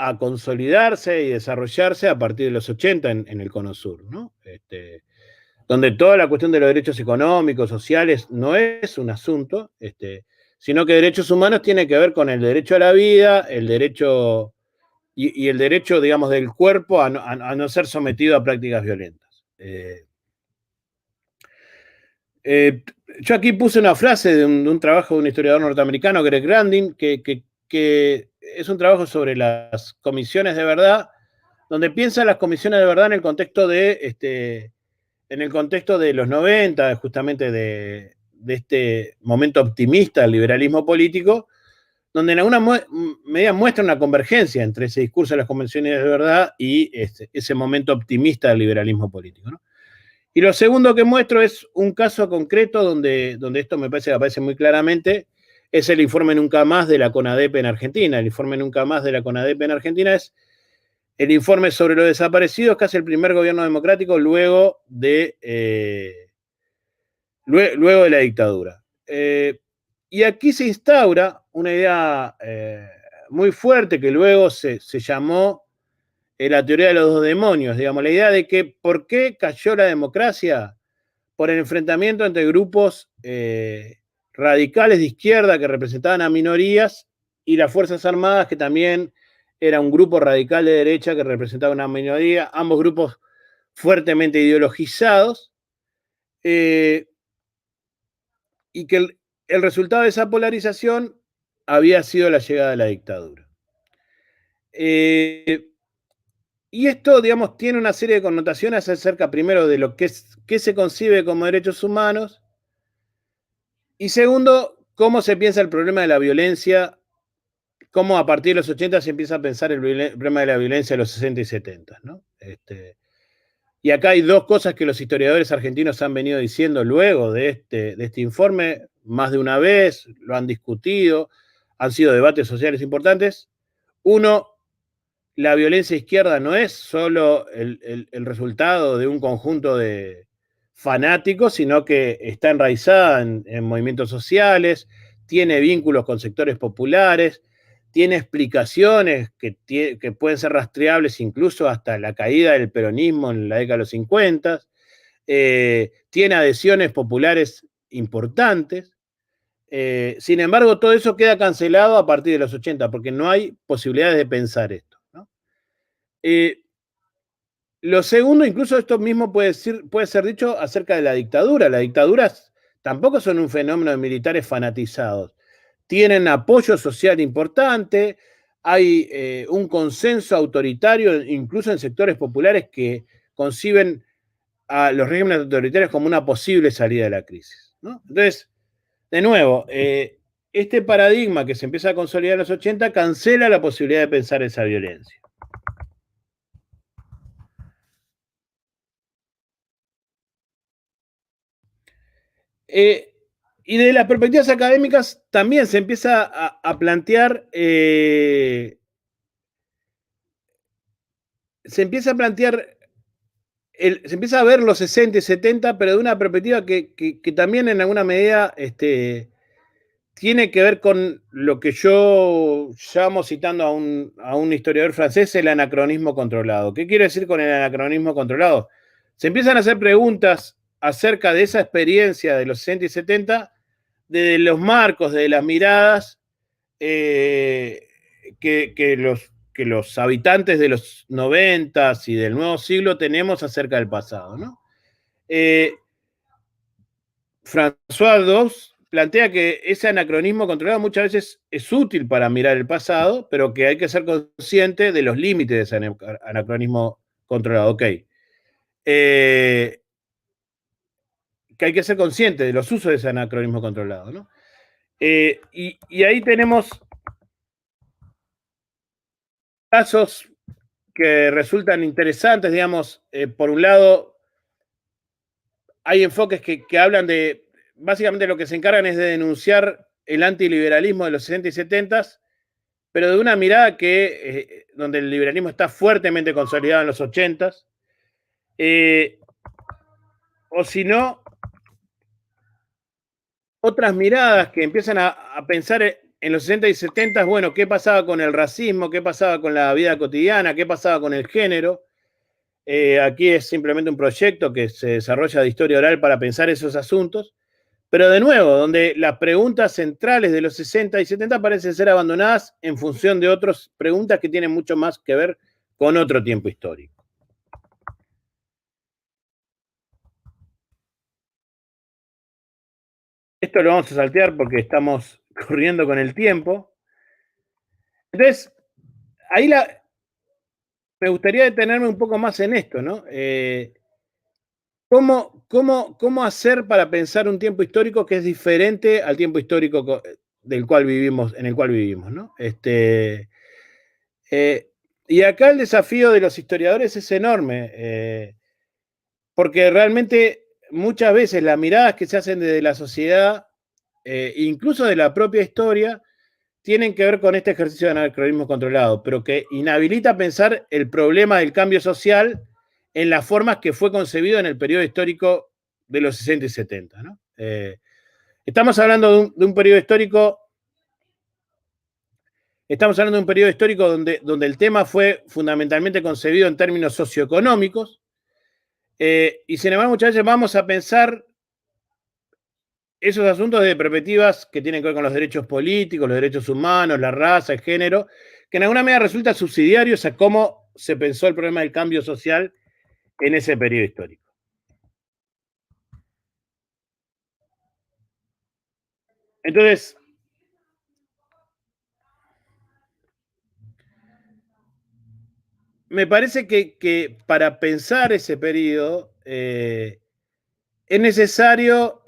a consolidarse y desarrollarse a partir de los 80 en el Cono Sur, ¿no? Donde toda la cuestión de los derechos económicos, sociales, no es un asunto, sino que derechos humanos tiene que ver con el derecho a la vida, el derecho y el derecho, digamos, del cuerpo a no ser sometido a prácticas violentas. Yo aquí puse una frase de un trabajo de un historiador norteamericano, Greg Grandin, que es un trabajo sobre las comisiones de verdad, donde piensa las comisiones de verdad en el contexto de los 90, justamente de este momento optimista del liberalismo político, donde en alguna medida muestra una convergencia entre ese discurso de las convenciones de verdad y ese momento optimista del liberalismo político, ¿no? Y lo segundo que muestro es un caso concreto donde esto me parece que aparece muy claramente, es el informe Nunca Más de la CONADEP en Argentina. El informe Nunca Más de la CONADEP en Argentina es el informe sobre los desaparecidos que hace el primer gobierno democrático luego de la dictadura. Y aquí se instaura una idea muy fuerte que luego se llamó la teoría de los dos demonios, digamos, la idea de que ¿por qué cayó la democracia? Por el enfrentamiento entre grupos radicales de izquierda que representaban a minorías y las Fuerzas Armadas, que también era un grupo radical de derecha que representaba una minoría, ambos grupos fuertemente ideologizados, y que el resultado de esa polarización había sido la llegada de la dictadura. Y esto, digamos, tiene una serie de connotaciones acerca, primero, de lo que se concibe como derechos humanos, y segundo, cómo se piensa el problema de la violencia, cómo a partir de los 80 se empieza a pensar el problema de la violencia de los 60 y 70, ¿no? Y acá hay dos cosas que los historiadores argentinos han venido diciendo luego de este informe, más de una vez, lo han discutido, han sido debates sociales importantes. Uno, la violencia izquierda no es solo el resultado de un conjunto de fanáticos, sino que está enraizada en movimientos sociales, tiene vínculos con sectores populares, tiene explicaciones que pueden ser rastreables incluso hasta la caída del peronismo en la década de los 50, tiene adhesiones populares importantes. Sin embargo, todo eso queda cancelado a partir de los 80, porque no hay posibilidades de pensar esto, ¿no? Lo segundo, incluso esto mismo puede ser dicho acerca de la dictadura. Las dictaduras tampoco son un fenómeno de militares fanatizados. Tienen apoyo social importante, hay un consenso autoritario, incluso en sectores populares que conciben a los regímenes autoritarios como una posible salida de la crisis, ¿no? Entonces, de nuevo, este paradigma que se empieza a consolidar en los 80 cancela la posibilidad de pensar esa violencia. Y de las perspectivas académicas también se empieza a plantear se empieza a plantear, se empieza a ver los 60 y 70, pero de una perspectiva que también en alguna medida tiene que ver con lo que yo llamo, citando a un historiador francés, el anacronismo controlado. ¿Qué quiere decir con el anacronismo controlado? Se empiezan a hacer preguntas acerca de esa experiencia de los 60 y 70, de los marcos, de las miradas que los habitantes de los 90 y del nuevo siglo tenemos acerca del pasado, ¿no? François Dawes plantea que ese anacronismo controlado muchas veces es útil para mirar el pasado, pero que hay que ser consciente de los límites de ese anacronismo controlado. Ok. Que hay que ser consciente de los usos de ese anacronismo controlado, ¿no? Y ahí tenemos casos que resultan interesantes, digamos, por un lado, hay enfoques que hablan de, básicamente lo que se encargan es de denunciar el antiliberalismo de los 60 y 70, pero de una mirada donde el liberalismo está fuertemente consolidado en los 80, o si no, otras miradas que empiezan a pensar en los 60 y 70, bueno, ¿qué pasaba con el racismo? ¿Qué pasaba con la vida cotidiana? ¿Qué pasaba con el género? Aquí es simplemente un proyecto que se desarrolla de historia oral para pensar esos asuntos, pero de nuevo, donde las preguntas centrales de los 60 y 70 parecen ser abandonadas en función de otras preguntas que tienen mucho más que ver con otro tiempo histórico. Esto lo vamos a saltear porque estamos corriendo con el tiempo. Entonces, ahí me gustaría detenerme un poco más en esto, ¿no? ¿Cómo hacer para pensar un tiempo histórico que es diferente al tiempo histórico en el cual vivimos, ¿no? Y acá el desafío de los historiadores es enorme, porque realmente muchas veces las miradas que se hacen desde la sociedad, incluso de la propia historia, tienen que ver con este ejercicio de anacronismo controlado, pero que inhabilita pensar el problema del cambio social en las formas que fue concebido en el periodo histórico de los 60 y 70, ¿no? Estamos hablando de un periodo histórico. Estamos hablando de un periodo histórico donde el tema fue fundamentalmente concebido en términos socioeconómicos, y sin embargo muchas veces vamos a pensar esos asuntos desde perspectivas que tienen que ver con los derechos políticos, los derechos humanos, la raza, el género, que en alguna medida resultan subsidiarios a cómo se pensó el problema del cambio social en ese periodo histórico. Entonces, me parece que para pensar ese periodo es necesario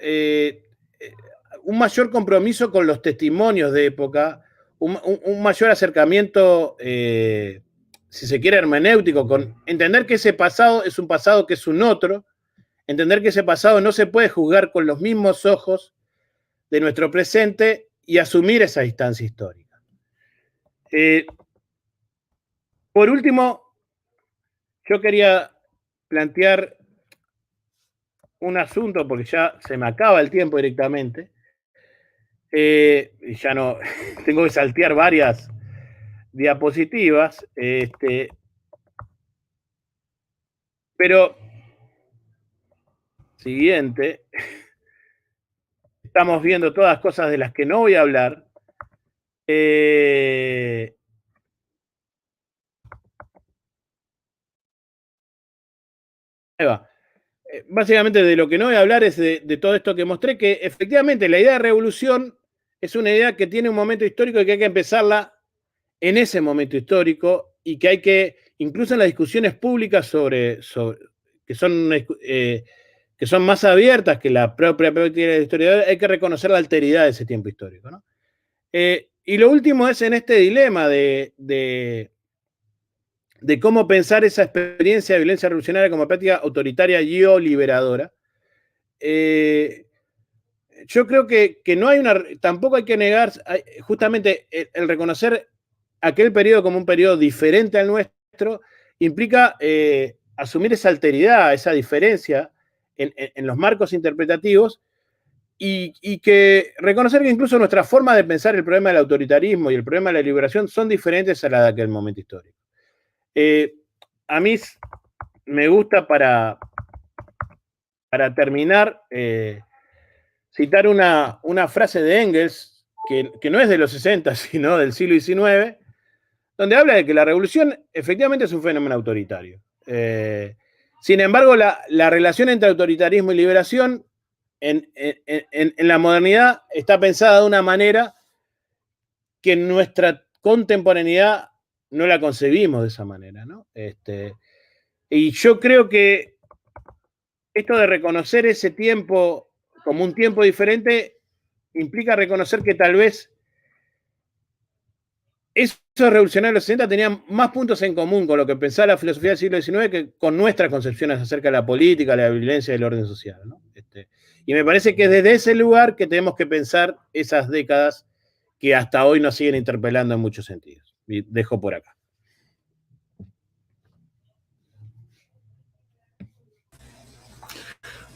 un mayor compromiso con los testimonios de época, un mayor acercamiento, si se quiere, hermenéutico, con entender que ese pasado es un pasado que es un otro, entender que ese pasado no se puede juzgar con los mismos ojos de nuestro presente y asumir esa distancia histórica. Por último, yo quería plantear un asunto, porque ya se me acaba el tiempo directamente, ya no, tengo que saltear varias diapositivas, pero siguiente, estamos viendo todas cosas de las que no voy a hablar. Ahí va. Básicamente de lo que no voy a hablar es de todo esto que mostré, que efectivamente la idea de revolución es una idea que tiene un momento histórico y que hay que empezarla en ese momento histórico, y que hay que, incluso en las discusiones públicas que son más abiertas que la propia perspectiva de historiador, hay que reconocer la alteridad de ese tiempo histórico, ¿no? Y lo último es en este dilema de cómo pensar esa experiencia de violencia revolucionaria como práctica autoritaria y o liberadora. Yo creo que no hay tampoco hay que negar justamente el reconocer aquel periodo como un periodo diferente al nuestro, implica asumir esa alteridad, esa diferencia en los marcos interpretativos y que reconocer que incluso nuestra forma de pensar el problema del autoritarismo y el problema de la liberación son diferentes a la de aquel momento histórico. A mí me gusta para terminar citar una frase de Engels que no es de los 60, sino del siglo XIX, donde habla de que la revolución efectivamente es un fenómeno autoritario. Sin embargo, la relación entre autoritarismo y liberación en la modernidad está pensada de una manera que en nuestra contemporaneidad no la concebimos de esa manera, ¿no? Y yo creo que esto de reconocer ese tiempo como un tiempo diferente implica reconocer que tal vez esos revolucionarios de los 60 tenían más puntos en común con lo que pensaba la filosofía del siglo XIX que con nuestras concepciones acerca de la política, la violencia y el orden social, ¿no? Y me parece que es desde ese lugar que tenemos que pensar esas décadas que hasta hoy nos siguen interpelando en muchos sentidos. Y dejo por acá.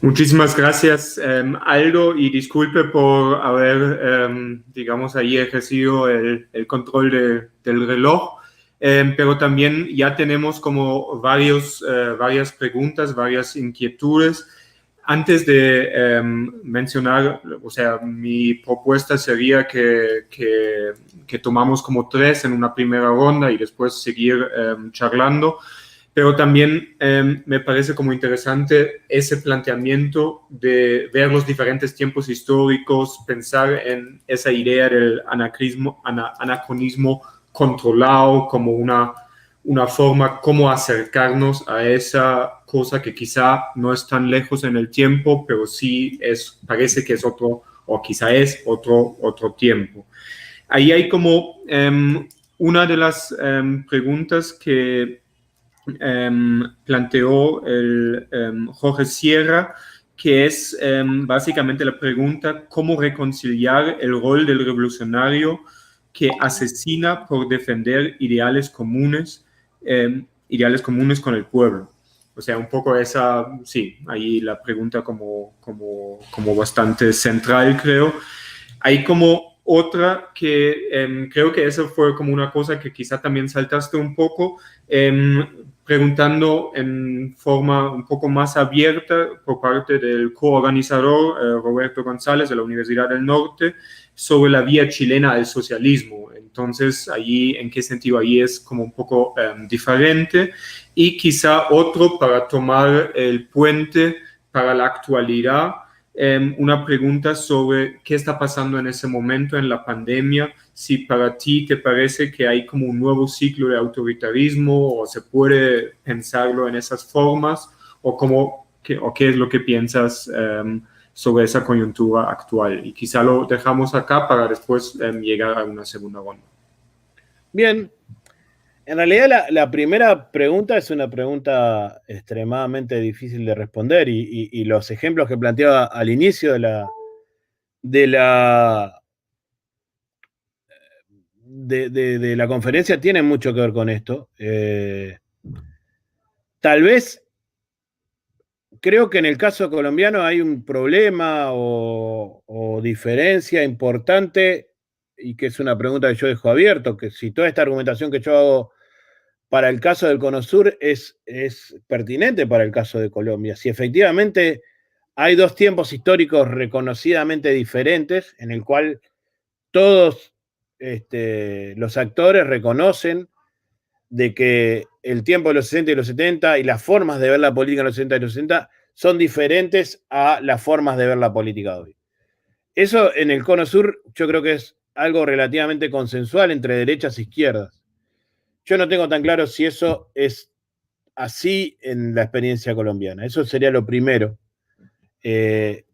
Muchísimas gracias, Aldo, y disculpe por haber, digamos, ahí ejercido el control del reloj, pero también ya tenemos como varias preguntas, varias inquietudes. Antes de mencionar, o sea, mi propuesta sería que tomamos como 3 en una primera ronda y después seguir charlando. Pero también me parece como interesante ese planteamiento de ver los diferentes tiempos históricos, pensar en esa idea del anacronismo controlado como una forma como acercarnos a esa cosa que quizá no es tan lejos en el tiempo, pero sí parece que es otro, o quizá es otro tiempo. Ahí hay como una de las preguntas que planteó el Jorge Sierra, que es básicamente la pregunta: ¿cómo reconciliar el rol del revolucionario que asesina por defender ideales comunes con el pueblo? O sea, un poco esa, sí, ahí la pregunta como bastante central, creo. Hay como otra que creo que esa fue como una cosa que quizá también saltaste un poco, preguntando en forma un poco más abierta por parte del coorganizador Roberto González de la Universidad del Norte sobre la vía chilena al socialismo. Entonces, allí, ¿en qué sentido? Ahí es como un poco diferente. Y quizá otro para tomar el puente para la actualidad, una pregunta sobre qué está pasando en ese momento en la pandemia, si para ti te parece que hay como un nuevo ciclo de autoritarismo o se puede pensarlo en esas formas, o qué es lo que piensas sobre esa coyuntura actual. Y quizá lo dejamos acá para después llegar a una segunda ronda. Bien. En realidad la primera pregunta es una pregunta extremadamente difícil de responder y los ejemplos que planteaba al inicio de la conferencia tienen mucho que ver con esto. Tal vez creo que en el caso colombiano hay un problema o diferencia importante y que es una pregunta que yo dejo abierto, que si toda esta argumentación que yo hago para el caso del Cono Sur es pertinente para el caso de Colombia. Si efectivamente hay dos tiempos históricos reconocidamente diferentes, en el cual todos los actores reconocen de que el tiempo de los 60 y los 70 y las formas de ver la política en los 60 y los 60 son diferentes a las formas de ver la política de hoy. Eso en el Cono Sur yo creo que es algo relativamente consensual entre derechas e izquierdas. Yo no tengo tan claro si eso es así en la experiencia colombiana. Eso sería lo primero.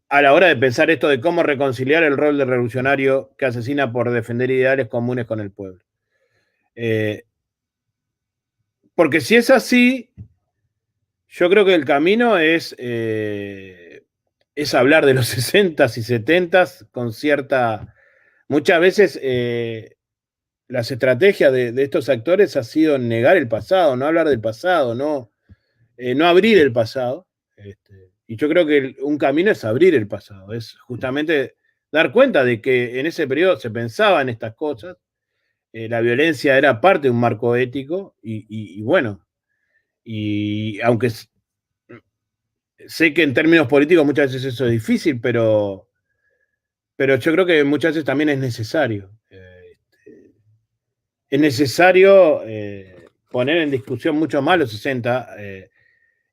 A la hora de pensar esto de cómo reconciliar el rol del revolucionario que asesina por defender ideales comunes con el pueblo. Porque si es así, yo creo que el camino es hablar de los 60s y 70s con cierta... Muchas veces las estrategias de estos actores ha sido negar el pasado, no hablar del pasado, no abrir el pasado. Y yo creo que un camino es abrir el pasado, es justamente dar cuenta de que en ese periodo se pensaba en estas cosas, la violencia era parte de un marco ético y bueno, y aunque sé que en términos políticos muchas veces eso es difícil, pero yo creo que muchas veces también es necesario. Es necesario poner en discusión mucho más los 60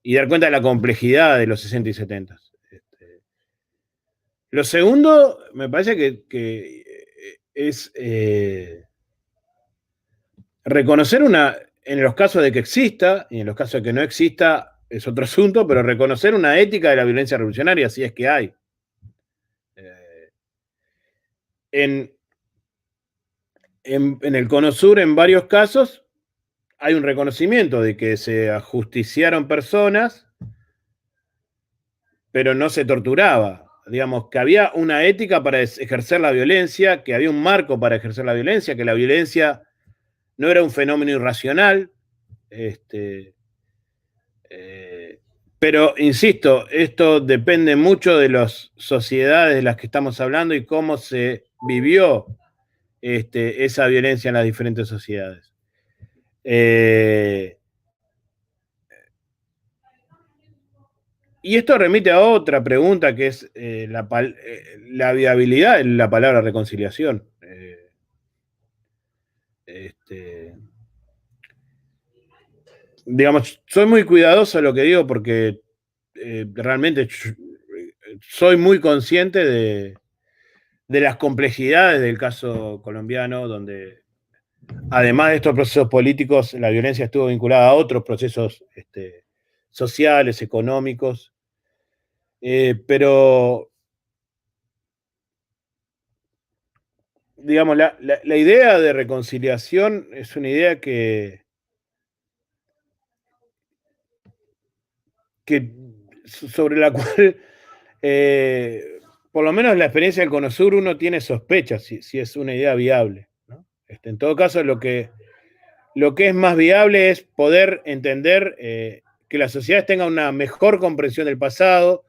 y dar cuenta de la complejidad de los 60 y 70. Lo segundo, me parece que es reconocer en los casos de que exista, y en los casos de que no exista, es otro asunto, pero reconocer una ética de la violencia revolucionaria, si es que hay. En el Cono Sur, en varios casos, hay un reconocimiento de que se ajusticiaron personas, pero no se torturaba. Digamos, que había una ética para ejercer la violencia, que había un marco para ejercer la violencia, que la violencia no era un fenómeno irracional. Pero, insisto, esto depende mucho de las sociedades de las que estamos hablando y cómo se vivió esa violencia en las diferentes sociedades. Y esto remite a otra pregunta que es la viabilidad de la palabra reconciliación. Digamos, soy muy cuidadoso de lo que digo porque realmente soy muy consciente de las complejidades del caso colombiano, donde además de estos procesos políticos, la violencia estuvo vinculada a otros procesos sociales, económicos, pero digamos, la idea de reconciliación es una idea que sobre la cual, por lo menos en la experiencia del Cono Sur, uno tiene sospechas si es una idea viable, ¿no? En todo caso, lo que es más viable es poder entender que las sociedades tengan una mejor comprensión del pasado,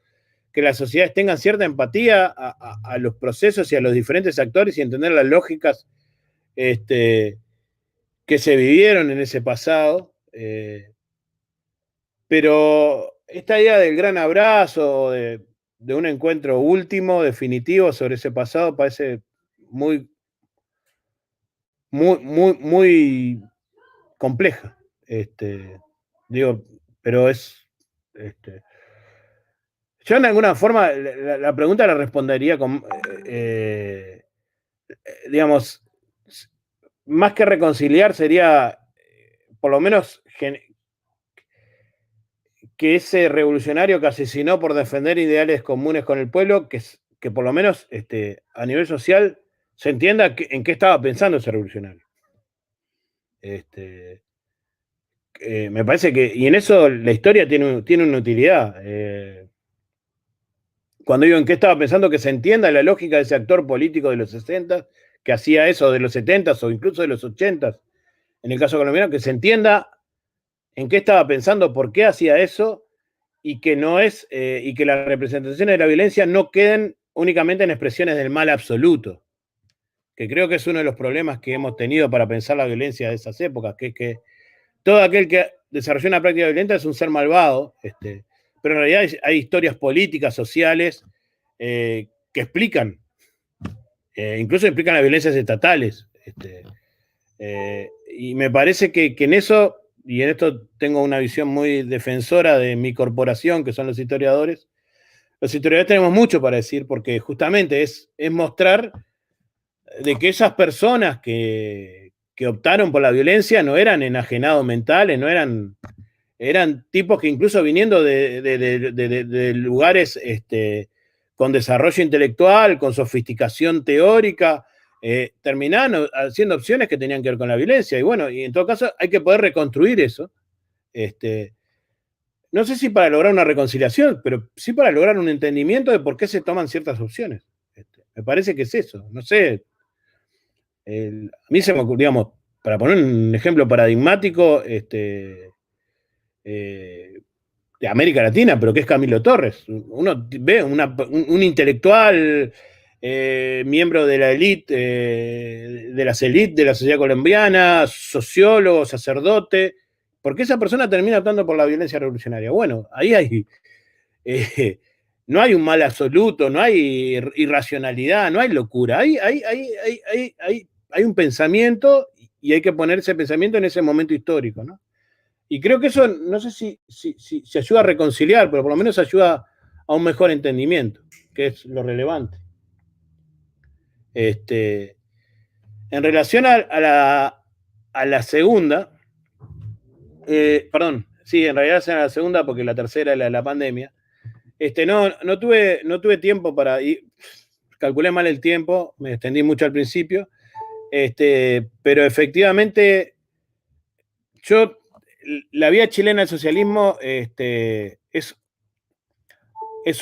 que las sociedades tengan cierta empatía a los procesos y a los diferentes actores y entender las lógicas que se vivieron en ese pasado. Pero esta idea del gran abrazo, de un encuentro último, definitivo sobre ese pasado, parece muy, muy, muy, muy compleja. Digo, pero es. Yo en alguna forma la pregunta la respondería con, digamos, más que reconciliar sería, por lo menos, que ese revolucionario que asesinó por defender ideales comunes con el pueblo, que por lo menos a nivel social se entienda en qué estaba pensando ese revolucionario. Me parece que, y en eso la historia tiene una utilidad. Cuando digo en qué estaba pensando, que se entienda la lógica de ese actor político de los 60, que hacía eso de los 70 o incluso de los 80, en el caso colombiano, que se entienda en qué estaba pensando, por qué hacía eso, y que no es, y que las representaciones de la violencia no queden únicamente en expresiones del mal absoluto, que creo que es uno de los problemas que hemos tenido para pensar la violencia de esas épocas, que es que todo aquel que desarrolla una práctica violenta es un ser malvado, pero en realidad hay historias políticas, sociales, que explican, incluso explican las violencias estatales. Y me parece que en eso, y en esto tengo una visión muy defensora de mi corporación, que son los historiadores tenemos mucho para decir, porque justamente es mostrar de que esas personas que optaron por la violencia no eran enajenados mentales, no eran tipos que incluso viniendo de lugares con desarrollo intelectual, con sofisticación teórica, terminaban haciendo opciones que tenían que ver con la violencia. Y bueno, y en todo caso hay que poder reconstruir eso. No sé si para lograr una reconciliación, pero sí para lograr un entendimiento de por qué se toman ciertas opciones. Me parece que es eso. No sé. A mí se me ocurrió, digamos, para poner un ejemplo paradigmático, de América Latina, pero que es Camilo Torres. Uno ve un intelectual, miembro de la élite, de las élites de la sociedad colombiana, sociólogo, sacerdote, porque esa persona termina optando por la violencia revolucionaria. Bueno, ahí hay, no hay un mal absoluto, no hay irracionalidad, no hay locura, hay un pensamiento y hay que poner ese pensamiento en ese momento histórico, ¿no? Y creo que eso, no sé si ayuda a reconciliar, pero por lo menos ayuda a un mejor entendimiento, que es lo relevante. En relación a la segunda, perdón, sí, en realidad es la segunda porque la tercera es la pandemia. No tuve tiempo para ir, calculé mal el tiempo, me extendí mucho al principio, pero efectivamente la vía chilena del socialismo es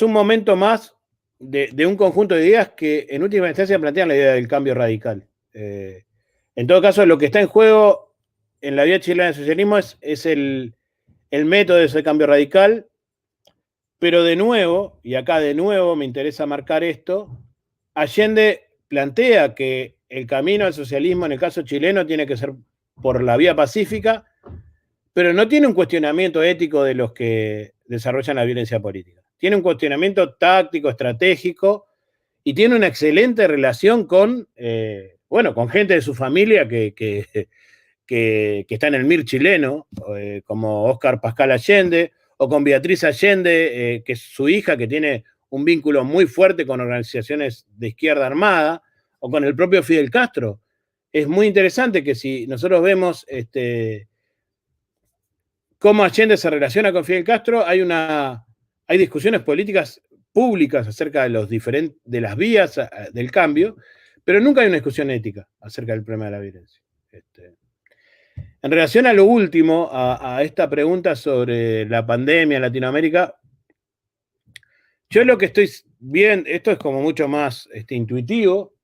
un momento más de un conjunto de ideas que en última instancia plantean la idea del cambio radical. En todo caso, lo que está en juego en la vía chilena del socialismo es el método de ese cambio radical, pero de nuevo, y acá de nuevo me interesa marcar esto, Allende plantea que el camino al socialismo en el caso chileno tiene que ser por la vía pacífica, pero no tiene un cuestionamiento ético de los que desarrollan la violencia política. Tiene un cuestionamiento táctico, estratégico, y tiene una excelente relación con gente de su familia que está en el MIR chileno, como Óscar Pascal Allende, o con Beatriz Allende, que es su hija, que tiene un vínculo muy fuerte con organizaciones de izquierda armada, o con el propio Fidel Castro. Es muy interesante que si nosotros vemos cómo Allende se relaciona con Fidel Castro, hay discusiones políticas públicas acerca de las vías del cambio, pero nunca hay una discusión ética acerca del problema de la violencia. En relación a lo último, a esta pregunta sobre la pandemia en Latinoamérica, yo lo que estoy viendo, esto es como mucho más intuitivo,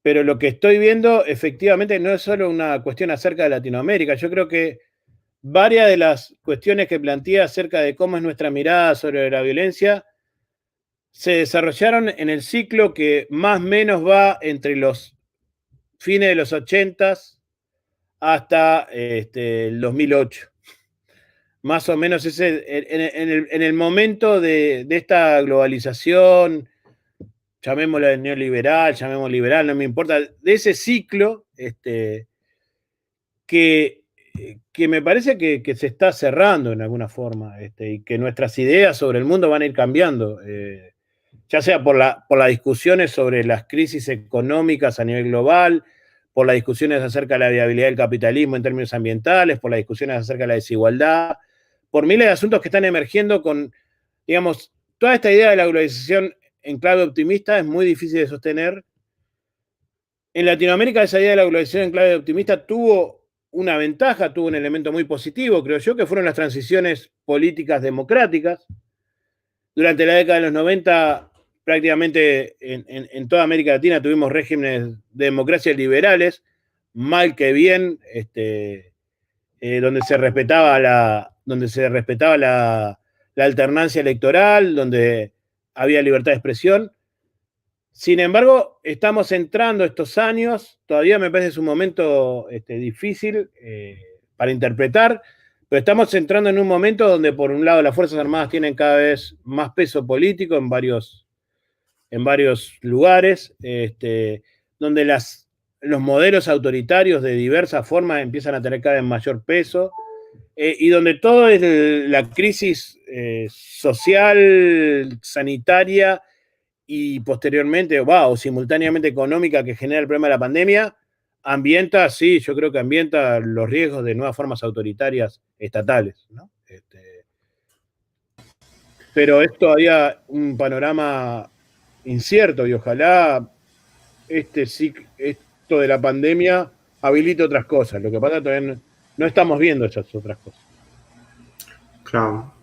pero lo que estoy viendo efectivamente no es solo una cuestión acerca de Latinoamérica. Yo creo que varias de las cuestiones que plantea acerca de cómo es nuestra mirada sobre la violencia se desarrollaron en el ciclo que más o menos va entre los fines de los 80s hasta el 2008. Más o menos en el momento de esta globalización, llamémosla neoliberal, llamémosla liberal, no me importa, de ese ciclo que me parece que se está cerrando en alguna forma, y que nuestras ideas sobre el mundo van a ir cambiando, ya sea por las discusiones sobre las crisis económicas a nivel global, por las discusiones acerca de la viabilidad del capitalismo en términos ambientales, por las discusiones acerca de la desigualdad, por miles de asuntos que están emergiendo con, digamos, toda esta idea de la globalización en clave optimista es muy difícil de sostener. En Latinoamérica esa idea de la globalización en clave optimista tuvo una ventaja, tuvo un elemento muy positivo, creo yo, que fueron las transiciones políticas democráticas. Durante la década de los 90, prácticamente en toda América Latina tuvimos regímenes de democracias liberales, mal que bien, donde se respetaba la alternancia electoral, donde había libertad de expresión. Sin embargo, estamos entrando estos años, todavía me parece que es un momento difícil para interpretar, pero estamos entrando en un momento donde, por un lado, las Fuerzas Armadas tienen cada vez más peso político en varios lugares, donde los modelos autoritarios de diversas formas empiezan a tener cada vez mayor peso, y donde toda la crisis social, sanitaria y posteriormente, o simultáneamente económica que genera el problema de la pandemia, yo creo que ambienta los riesgos de nuevas formas autoritarias estatales, ¿no? Pero es todavía un panorama incierto y ojalá esto de la pandemia habilite otras cosas. Lo que pasa es que todavía no estamos viendo esas otras cosas. Claro.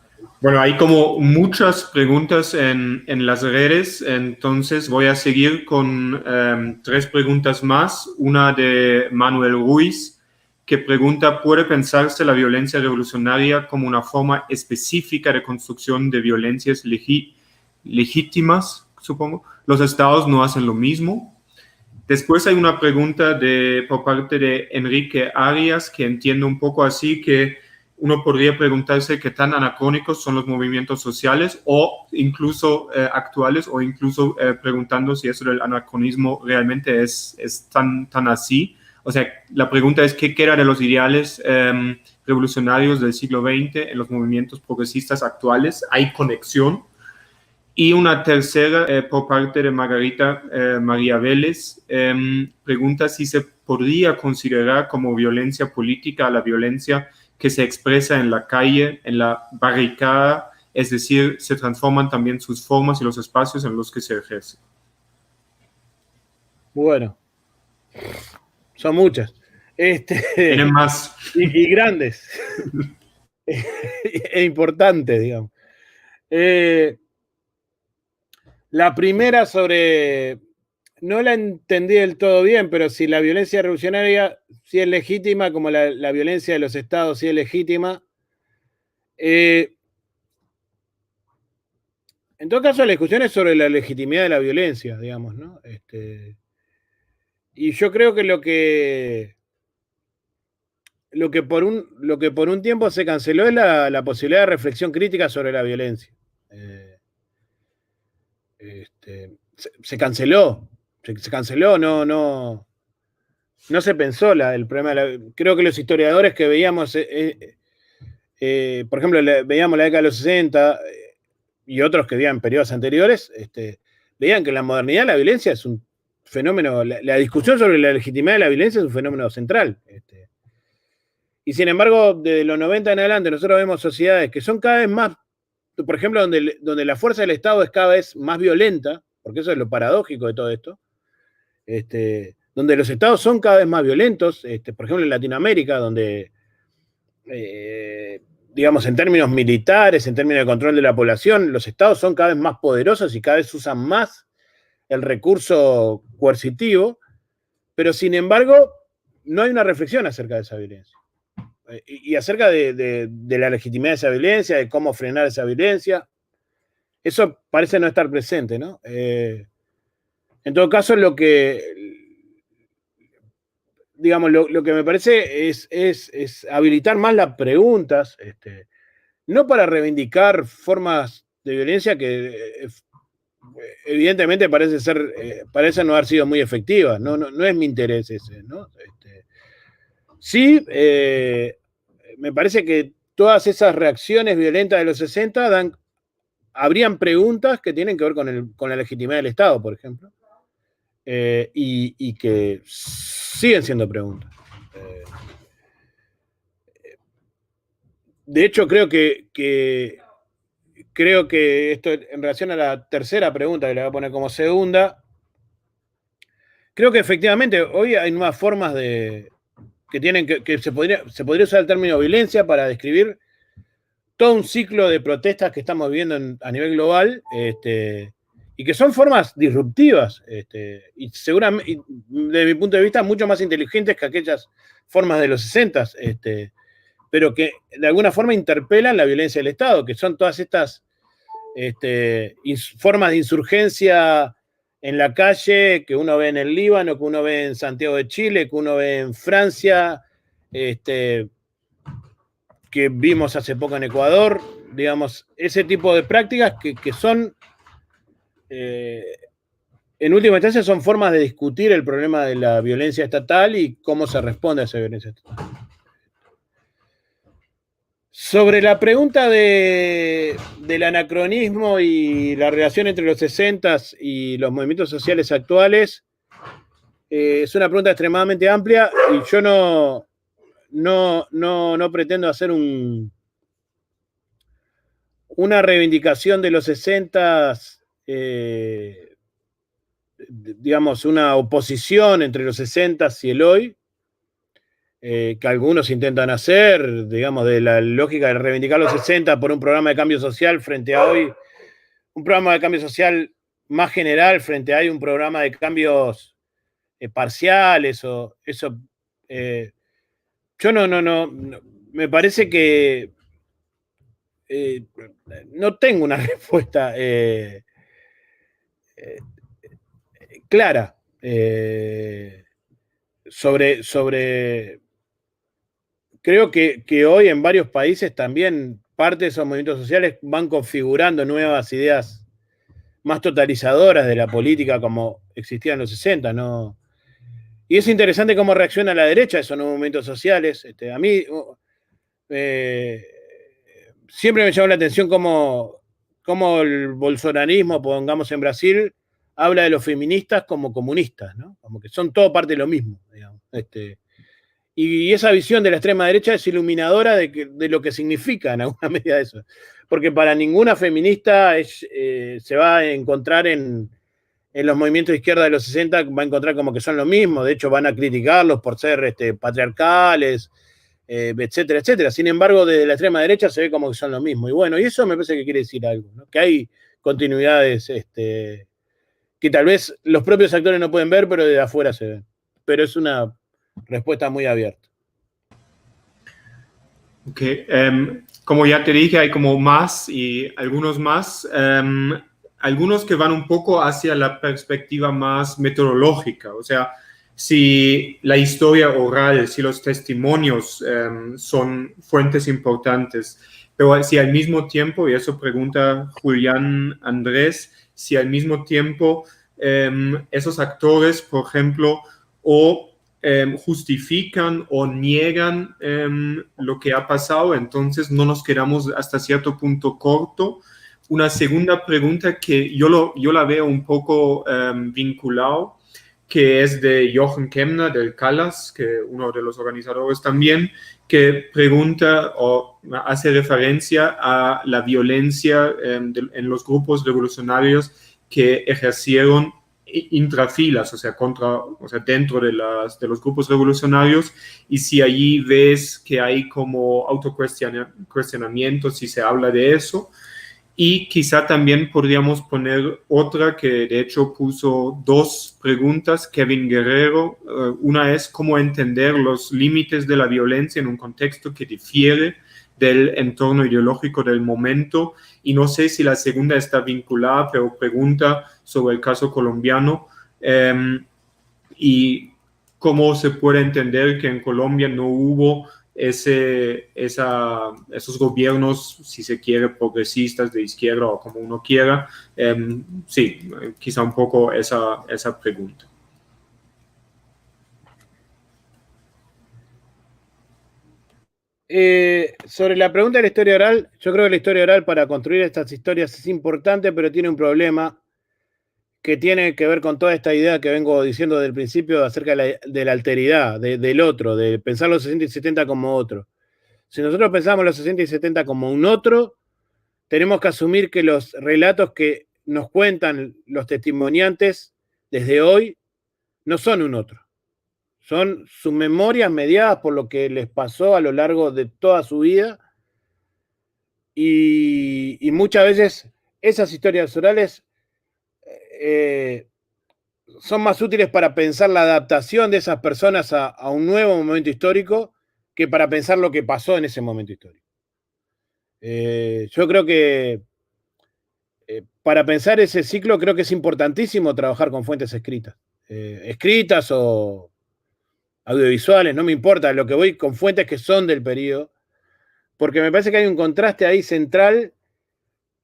Bueno, hay como muchas preguntas en las redes, entonces voy a seguir con 3 preguntas más. Una de Manuel Ruiz, que pregunta, ¿puede pensarse la violencia revolucionaria como una forma específica de construcción de violencias legítimas, supongo? ¿Los estados no hacen lo mismo? Después hay una pregunta por parte de Enrique Arias, que entiendo un poco así, que uno podría preguntarse qué tan anacrónicos son los movimientos sociales o incluso actuales, o incluso preguntando si eso del anacronismo realmente es tan así. O sea, la pregunta es qué queda de los ideales revolucionarios del siglo XX en los movimientos progresistas actuales. ¿Hay conexión? Y una tercera por parte de Margarita María Vélez, pregunta si se podría considerar como violencia política la violencia que se expresa en la calle, en la barricada, es decir, se transforman también sus formas y los espacios en los que se ejerce. Bueno, son muchas. Tienen más. Y grandes. E importantes, digamos. La primera no la entendí del todo bien, pero si la violencia revolucionaria sí es legítima, como la violencia de los estados sí es legítima, en todo caso la discusión es sobre la legitimidad de la violencia, digamos, ¿no? Y yo creo que lo que por un tiempo se canceló es la posibilidad de reflexión crítica sobre la violencia. Se canceló, no se pensó el problema. Creo que los historiadores que veíamos, por ejemplo, veíamos la década de los 60 y otros que veían periodos anteriores, veían que en la modernidad la violencia es un fenómeno, la discusión sobre la legitimidad de la violencia es un fenómeno central. Y sin embargo, desde los 90 en adelante, nosotros vemos sociedades que son cada vez más, por ejemplo, donde la fuerza del Estado es cada vez más violenta, porque eso es lo paradójico de todo esto, donde los estados son cada vez más violentos, por ejemplo en Latinoamérica, donde, digamos, en términos militares, en términos de control de la población, los estados son cada vez más poderosos y cada vez usan más el recurso coercitivo, pero sin embargo no hay una reflexión acerca de esa violencia. Y acerca de la legitimidad de esa violencia, de cómo frenar esa violencia. Eso parece no estar presente, ¿no? En todo caso, lo que me parece es habilitar más las preguntas, no para reivindicar formas de violencia que evidentemente parecen no haber sido muy efectivas, no es mi interés ese, ¿no? Sí, me parece que todas esas reacciones violentas de los 60 habrían preguntas que tienen que ver con la legitimidad del Estado, por ejemplo, y que siguen siendo preguntas. De hecho, creo que esto, en relación a la tercera pregunta, que le voy a poner como segunda, creo que efectivamente hoy hay nuevas formas que se podría usar el término violencia para describir todo un ciclo de protestas que estamos viviendo a nivel global, y que son formas disruptivas, y seguramente, desde mi punto de vista, mucho más inteligentes que aquellas formas de los 60, pero que de alguna forma interpelan la violencia del Estado, que son todas estas formas de insurgencia en la calle que uno ve en el Líbano, que uno ve en Santiago de Chile, que uno ve en Francia, que vimos hace poco en Ecuador, digamos, ese tipo de prácticas que son, en última instancia, son formas de discutir el problema de la violencia estatal y cómo se responde a esa violencia estatal. Sobre la pregunta del anacronismo y la relación entre los 60s y los movimientos sociales actuales, es una pregunta extremadamente amplia y yo no pretendo hacer una reivindicación de los 60s, digamos, una oposición entre los 60s y el hoy. que algunos intentan hacer, digamos, de la lógica de reivindicar los 60 por un programa de cambio social frente a hoy, un programa de cambio social más general frente a hoy, un programa de cambios parciales o eso. Yo no, me parece que no tengo una respuesta clara sobre. Creo que hoy en varios países también parte de esos movimientos sociales van configurando nuevas ideas más totalizadoras de la política como existían en los 60, ¿no? Y es interesante cómo reacciona la derecha a esos nuevos movimientos sociales. A mí siempre me llamó la atención cómo el bolsonarismo, pongamos en Brasil, habla de los feministas como comunistas, ¿no? Como que son todo parte de lo mismo, digamos. Y esa visión de la extrema derecha es iluminadora de lo que significa en alguna medida eso. Porque para ninguna feminista se va a encontrar en los movimientos de izquierda de los 60, va a encontrar como que son lo mismo. De hecho, van a criticarlos por ser patriarcales, etcétera, etcétera. Sin embargo, desde la extrema derecha se ve como que son lo mismo. Y bueno, y eso me parece que quiere decir algo, ¿no? Que hay continuidades que tal vez los propios actores no pueden ver, pero desde afuera se ven. Pero es una respuesta muy abierta. Ok, como ya te dije, hay como más y algunos más, algunos que van un poco hacia la perspectiva más metodológica, o sea, si la historia oral, si los testimonios son fuentes importantes, pero si al mismo tiempo, y eso pregunta Julián Andrés, si al mismo tiempo esos actores, por ejemplo, o justifican o niegan lo que ha pasado, entonces no nos quedamos hasta cierto punto corto. Una segunda pregunta que yo la veo un poco vinculado, que es de Jochen Kemner del CALAS, que uno de los organizadores también, que pregunta o hace referencia a la violencia en los grupos revolucionarios que ejercieron intrafilas, o sea, dentro de los grupos revolucionarios, y si allí ves que hay como autocuestionamiento, si se habla de eso. Y quizá también podríamos poner otra que de hecho puso dos preguntas, Kevin Guerrero. Una es cómo entender los límites de la violencia en un contexto que difiere del entorno ideológico del momento, y no sé si la segunda está vinculada, pero pregunta sobre el caso colombiano y cómo se puede entender que en Colombia no hubo esos gobiernos, si se quiere, progresistas de izquierda o como uno quiera. Sí, quizá un poco esa pregunta. Sobre la pregunta de la historia oral, yo creo que la historia oral para construir estas historias es importante, pero tiene un problema que tiene que ver con toda esta idea que vengo diciendo desde el principio acerca de la alteridad, del otro, de pensar los 60 y 70 como otro. Si nosotros pensamos los 60 y 70 como un otro, tenemos que asumir que los relatos que nos cuentan los testimoniantes desde hoy no son un otro. Son sus memorias mediadas por lo que les pasó a lo largo de toda su vida. Y muchas veces esas historias orales son más útiles para pensar la adaptación de esas personas a un nuevo momento histórico que para pensar lo que pasó en ese momento histórico. Yo creo que para pensar ese ciclo creo que es importantísimo trabajar con fuentes escritas. Escritas o audiovisuales, no me importa, lo que voy con fuentes que son del periodo, porque me parece que hay un contraste ahí central,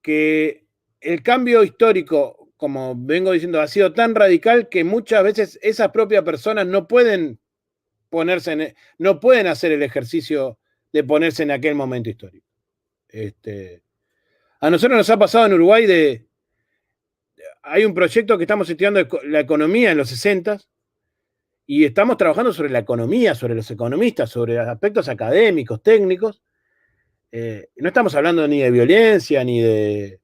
que el cambio histórico, como vengo diciendo, ha sido tan radical que muchas veces esas propias personas no pueden no pueden hacer el ejercicio de ponerse en aquel momento histórico. A nosotros nos ha pasado en Uruguay hay un proyecto que estamos estudiando la economía en los 60 y estamos trabajando sobre la economía, sobre los economistas, sobre aspectos académicos, técnicos. No estamos hablando ni de violencia, ni de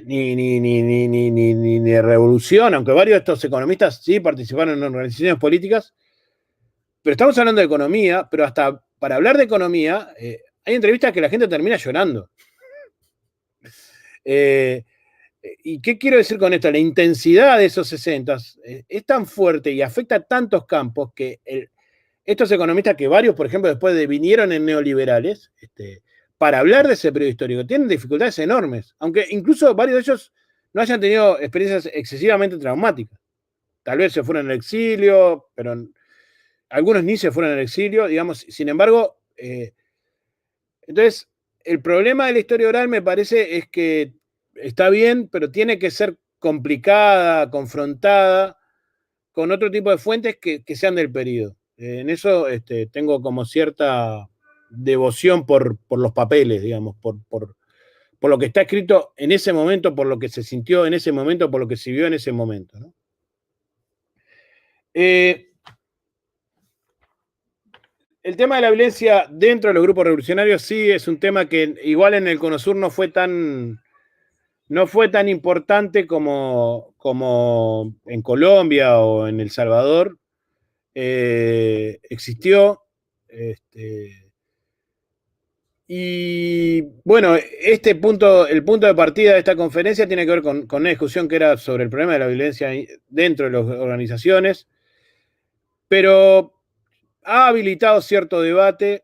ni de revolución, aunque varios de estos economistas sí participaron en organizaciones políticas, pero estamos hablando de economía, pero hasta para hablar de economía, hay entrevistas que la gente termina llorando. ¿Y qué quiero decir con esto? La intensidad de esos 60 es tan fuerte y afecta a tantos campos que estos economistas, que varios, por ejemplo, después vinieron en neoliberales, para hablar de ese periodo histórico, tienen dificultades enormes, aunque incluso varios de ellos no hayan tenido experiencias excesivamente traumáticas. Tal vez se fueron al exilio, pero algunos ni se fueron al exilio, digamos. Sin embargo, entonces, el problema de la historia oral me parece es que está bien, pero tiene que ser complicada, confrontada con otro tipo de fuentes que sean del periodo. En eso tengo como cierta devoción por los papeles, digamos, por lo que está escrito en ese momento, por lo que se sintió en ese momento, por lo que se vio en ese momento, ¿no? El tema de la violencia dentro de los grupos revolucionarios sí es un tema que igual en el Cono Sur no fue tan importante como en Colombia o en El Salvador. Existió. Y bueno, el punto de partida de esta conferencia tiene que ver con una discusión que era sobre el problema de la violencia dentro de las organizaciones, pero ha habilitado cierto debate.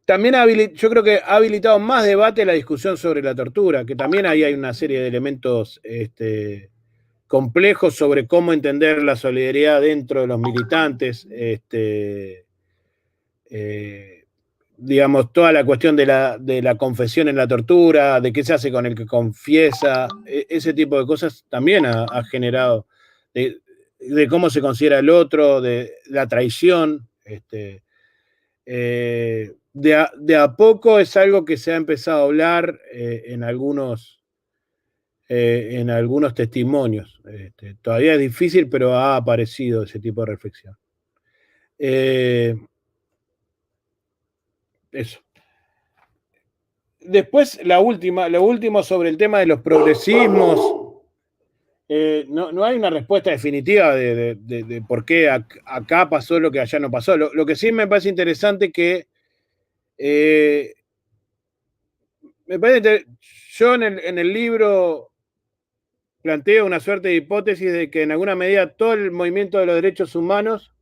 También yo creo que ha habilitado más debate la discusión sobre la tortura, que también ahí hay una serie de elementos complejos sobre cómo entender la solidaridad dentro de los militantes, digamos, toda la cuestión de la confesión en la tortura, de qué se hace con el que confiesa, ese tipo de cosas también ha generado, de cómo se considera el otro, de la traición. De a poco es algo que se ha empezado a hablar en algunos testimonios. Todavía es difícil, pero ha aparecido ese tipo de reflexión. Eso. Después, lo último sobre el tema de los progresismos. No hay una respuesta definitiva de por qué acá pasó lo que allá no pasó. Lo que sí me parece interesante que yo en el libro planteo una suerte de hipótesis de que en alguna medida todo el movimiento de los derechos humanos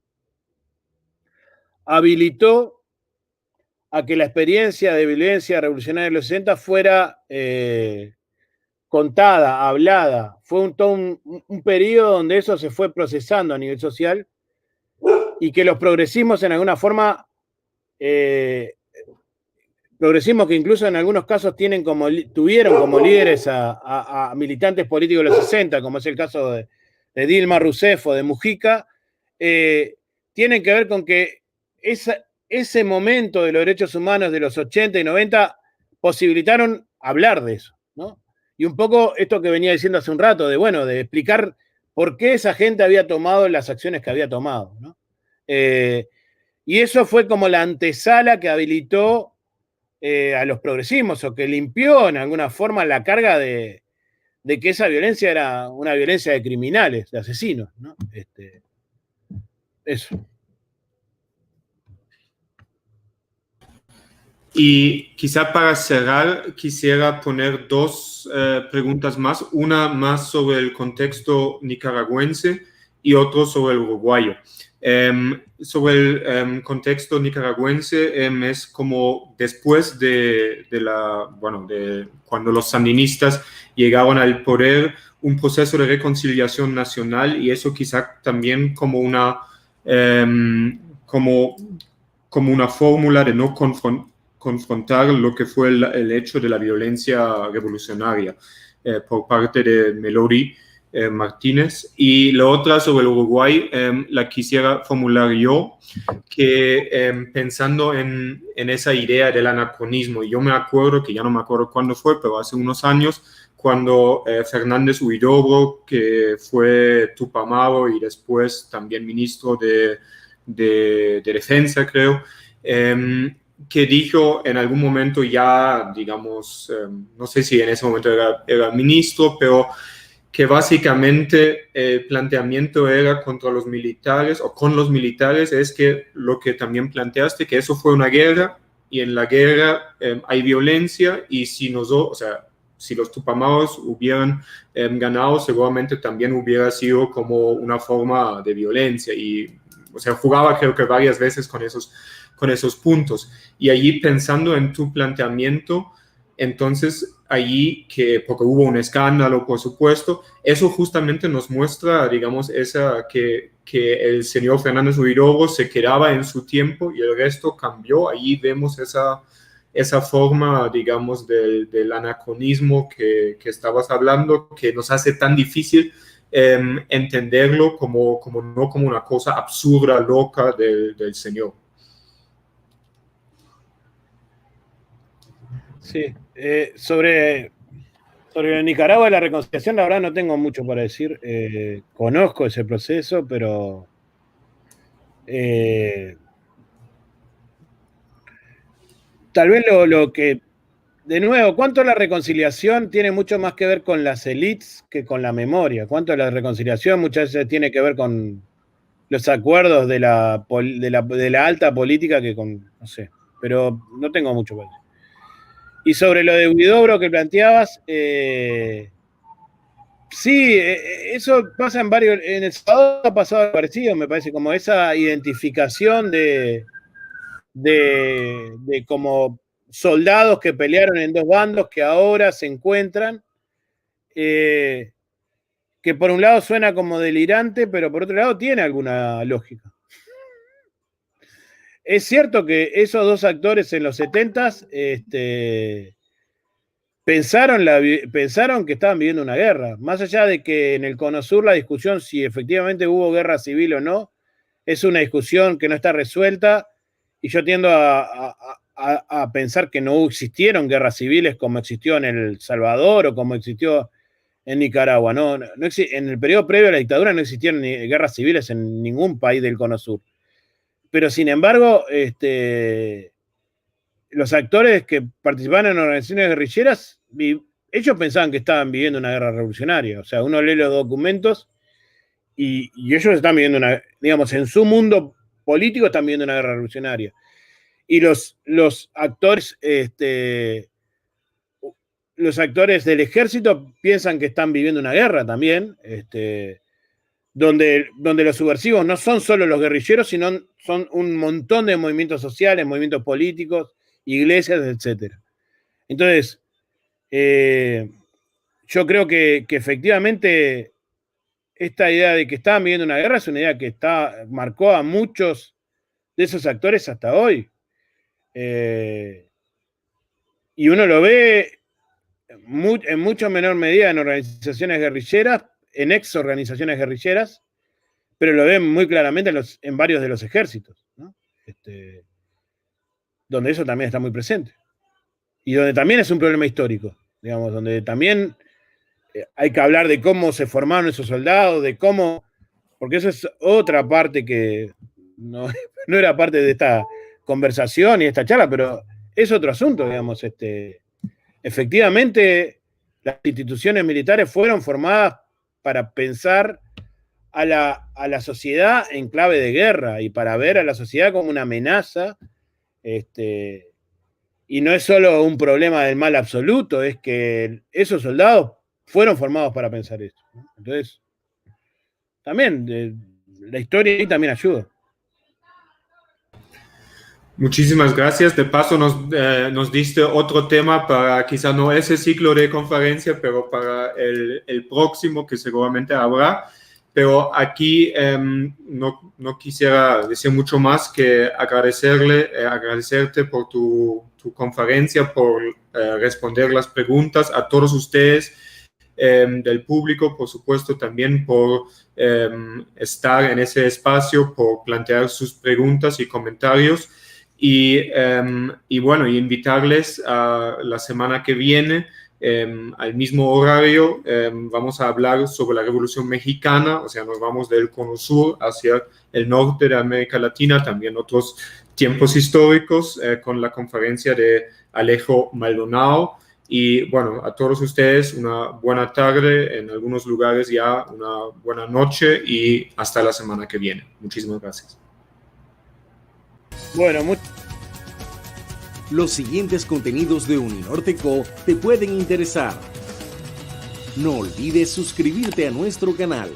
habilitó a que la experiencia de violencia revolucionaria de los 60 fuera contada, hablada. Fue todo un periodo donde eso se fue procesando a nivel social y que los progresismos en alguna forma, progresismos que incluso en algunos casos tuvieron como líderes a militantes políticos de los 60, como es el caso de Dilma Rousseff o de Mujica, tienen que ver con que ese momento de los derechos humanos de los 80 y 90 posibilitaron hablar de eso, ¿no? Y un poco esto que venía diciendo hace un rato, de explicar por qué esa gente había tomado las acciones que había tomado, ¿no? Y eso fue como la antesala que habilitó a los progresismos, o que limpió en alguna forma la carga de que esa violencia era una violencia de criminales, de asesinos, ¿no? Eso. Y quizá para cerrar quisiera poner dos preguntas más, una más sobre el contexto nicaragüense y otro sobre el uruguayo. Sobre el contexto nicaragüense, es como después de cuando los sandinistas llegaron al poder, un proceso de reconciliación nacional, y eso quizá también como una fórmula de no confrontar lo que fue el hecho de la violencia revolucionaria por parte de Melody Martínez. Y la otra sobre el Uruguay la quisiera formular yo, que pensando en esa idea del anacronismo, y yo me acuerdo, que ya no me acuerdo cuándo fue, pero hace unos años, cuando Fernández Huidobro, que fue Tupamaro y después también ministro de Defensa, creo, que dijo en algún momento ya, digamos, no sé si en ese momento era ministro, pero que básicamente el planteamiento era contra los militares o con los militares, es que lo que también planteaste, que eso fue una guerra y en la guerra hay violencia y si si los Tupamaros hubieran ganado, seguramente también hubiera sido como una forma de violencia y, o sea, jugaba creo que varias veces con esos puntos. Y allí pensando en tu planteamiento, entonces allí porque hubo un escándalo, por supuesto, eso justamente nos muestra, digamos, que el señor Fernández Huidobro se quedaba en su tiempo y el resto cambió. Allí vemos esa forma, digamos, del anacronismo que estabas hablando, que nos hace tan difícil entenderlo no como una cosa absurda, loca del señor. Sí, sobre Nicaragua y la reconciliación, la verdad no tengo mucho para decir. Conozco ese proceso, pero tal vez lo que, de nuevo, cuánto la reconciliación tiene mucho más que ver con las élites que con la memoria. Cuánto la reconciliación muchas veces tiene que ver con los acuerdos de la alta política que con, no sé, pero no tengo mucho para decir. Y sobre lo de Huidobro que planteabas, sí, eso pasa en El Salvador ha pasado algo parecido, me parece, como esa identificación de como soldados que pelearon en dos bandos que ahora se encuentran, que por un lado suena como delirante, pero por otro lado tiene alguna lógica. Es cierto que esos dos actores en los 70s pensaron que estaban viviendo una guerra. Más allá de que en el Cono Sur la discusión si efectivamente hubo guerra civil o no, es una discusión que no está resuelta y yo tiendo a pensar que no existieron guerras civiles como existió en El Salvador o como existió en Nicaragua. En el periodo previo a la dictadura no existieron guerras civiles en ningún país del Cono Sur. Pero sin embargo, los actores que participaban en organizaciones guerrilleras, ellos pensaban que estaban viviendo una guerra revolucionaria. O sea, uno lee los documentos y ellos están viviendo digamos, en su mundo político están viviendo una guerra revolucionaria. Y los actores, los actores del ejército piensan que están viviendo una guerra también, donde los subversivos no son solo los guerrilleros, sino son un montón de movimientos sociales, movimientos políticos, iglesias, etc. Entonces, yo creo que efectivamente esta idea de que estaban viviendo una guerra es una idea que marcó a muchos de esos actores hasta hoy. Y uno lo ve en mucho menor medida en organizaciones guerrilleras, en ex-organizaciones guerrilleras, pero lo ven muy claramente en varios de los ejércitos, ¿no? Donde eso también está muy presente. Y donde también es un problema histórico, digamos, donde también hay que hablar de cómo se formaron esos soldados, de cómo, porque eso es otra parte que no era parte de esta conversación y esta charla, pero es otro asunto, digamos. Efectivamente, las instituciones militares fueron formadas para pensar a la sociedad en clave de guerra y para ver a la sociedad como una amenaza, y no es solo un problema del mal absoluto, es que esos soldados fueron formados para pensar esto, ¿no? Entonces, también la historia ahí también ayuda. Muchísimas gracias. De paso nos diste otro tema para quizá no ese ciclo de conferencia, pero para el próximo que seguramente habrá. Pero aquí no quisiera decir mucho más que agradecerte por tu conferencia, por responder las preguntas a todos ustedes del público, por supuesto también por estar en ese espacio, por plantear sus preguntas y comentarios. Y bueno, y invitarles a la semana que viene, al mismo horario, vamos a hablar sobre la Revolución Mexicana, o sea, nos vamos del Cono Sur hacia el norte de América Latina, también otros tiempos históricos, con la conferencia de Alejo Maldonado. Y bueno, a todos ustedes una buena tarde, en algunos lugares ya una buena noche y hasta la semana que viene. Muchísimas gracias. Bueno, Los siguientes contenidos de Uninorteco te pueden interesar. No olvides suscribirte a nuestro canal.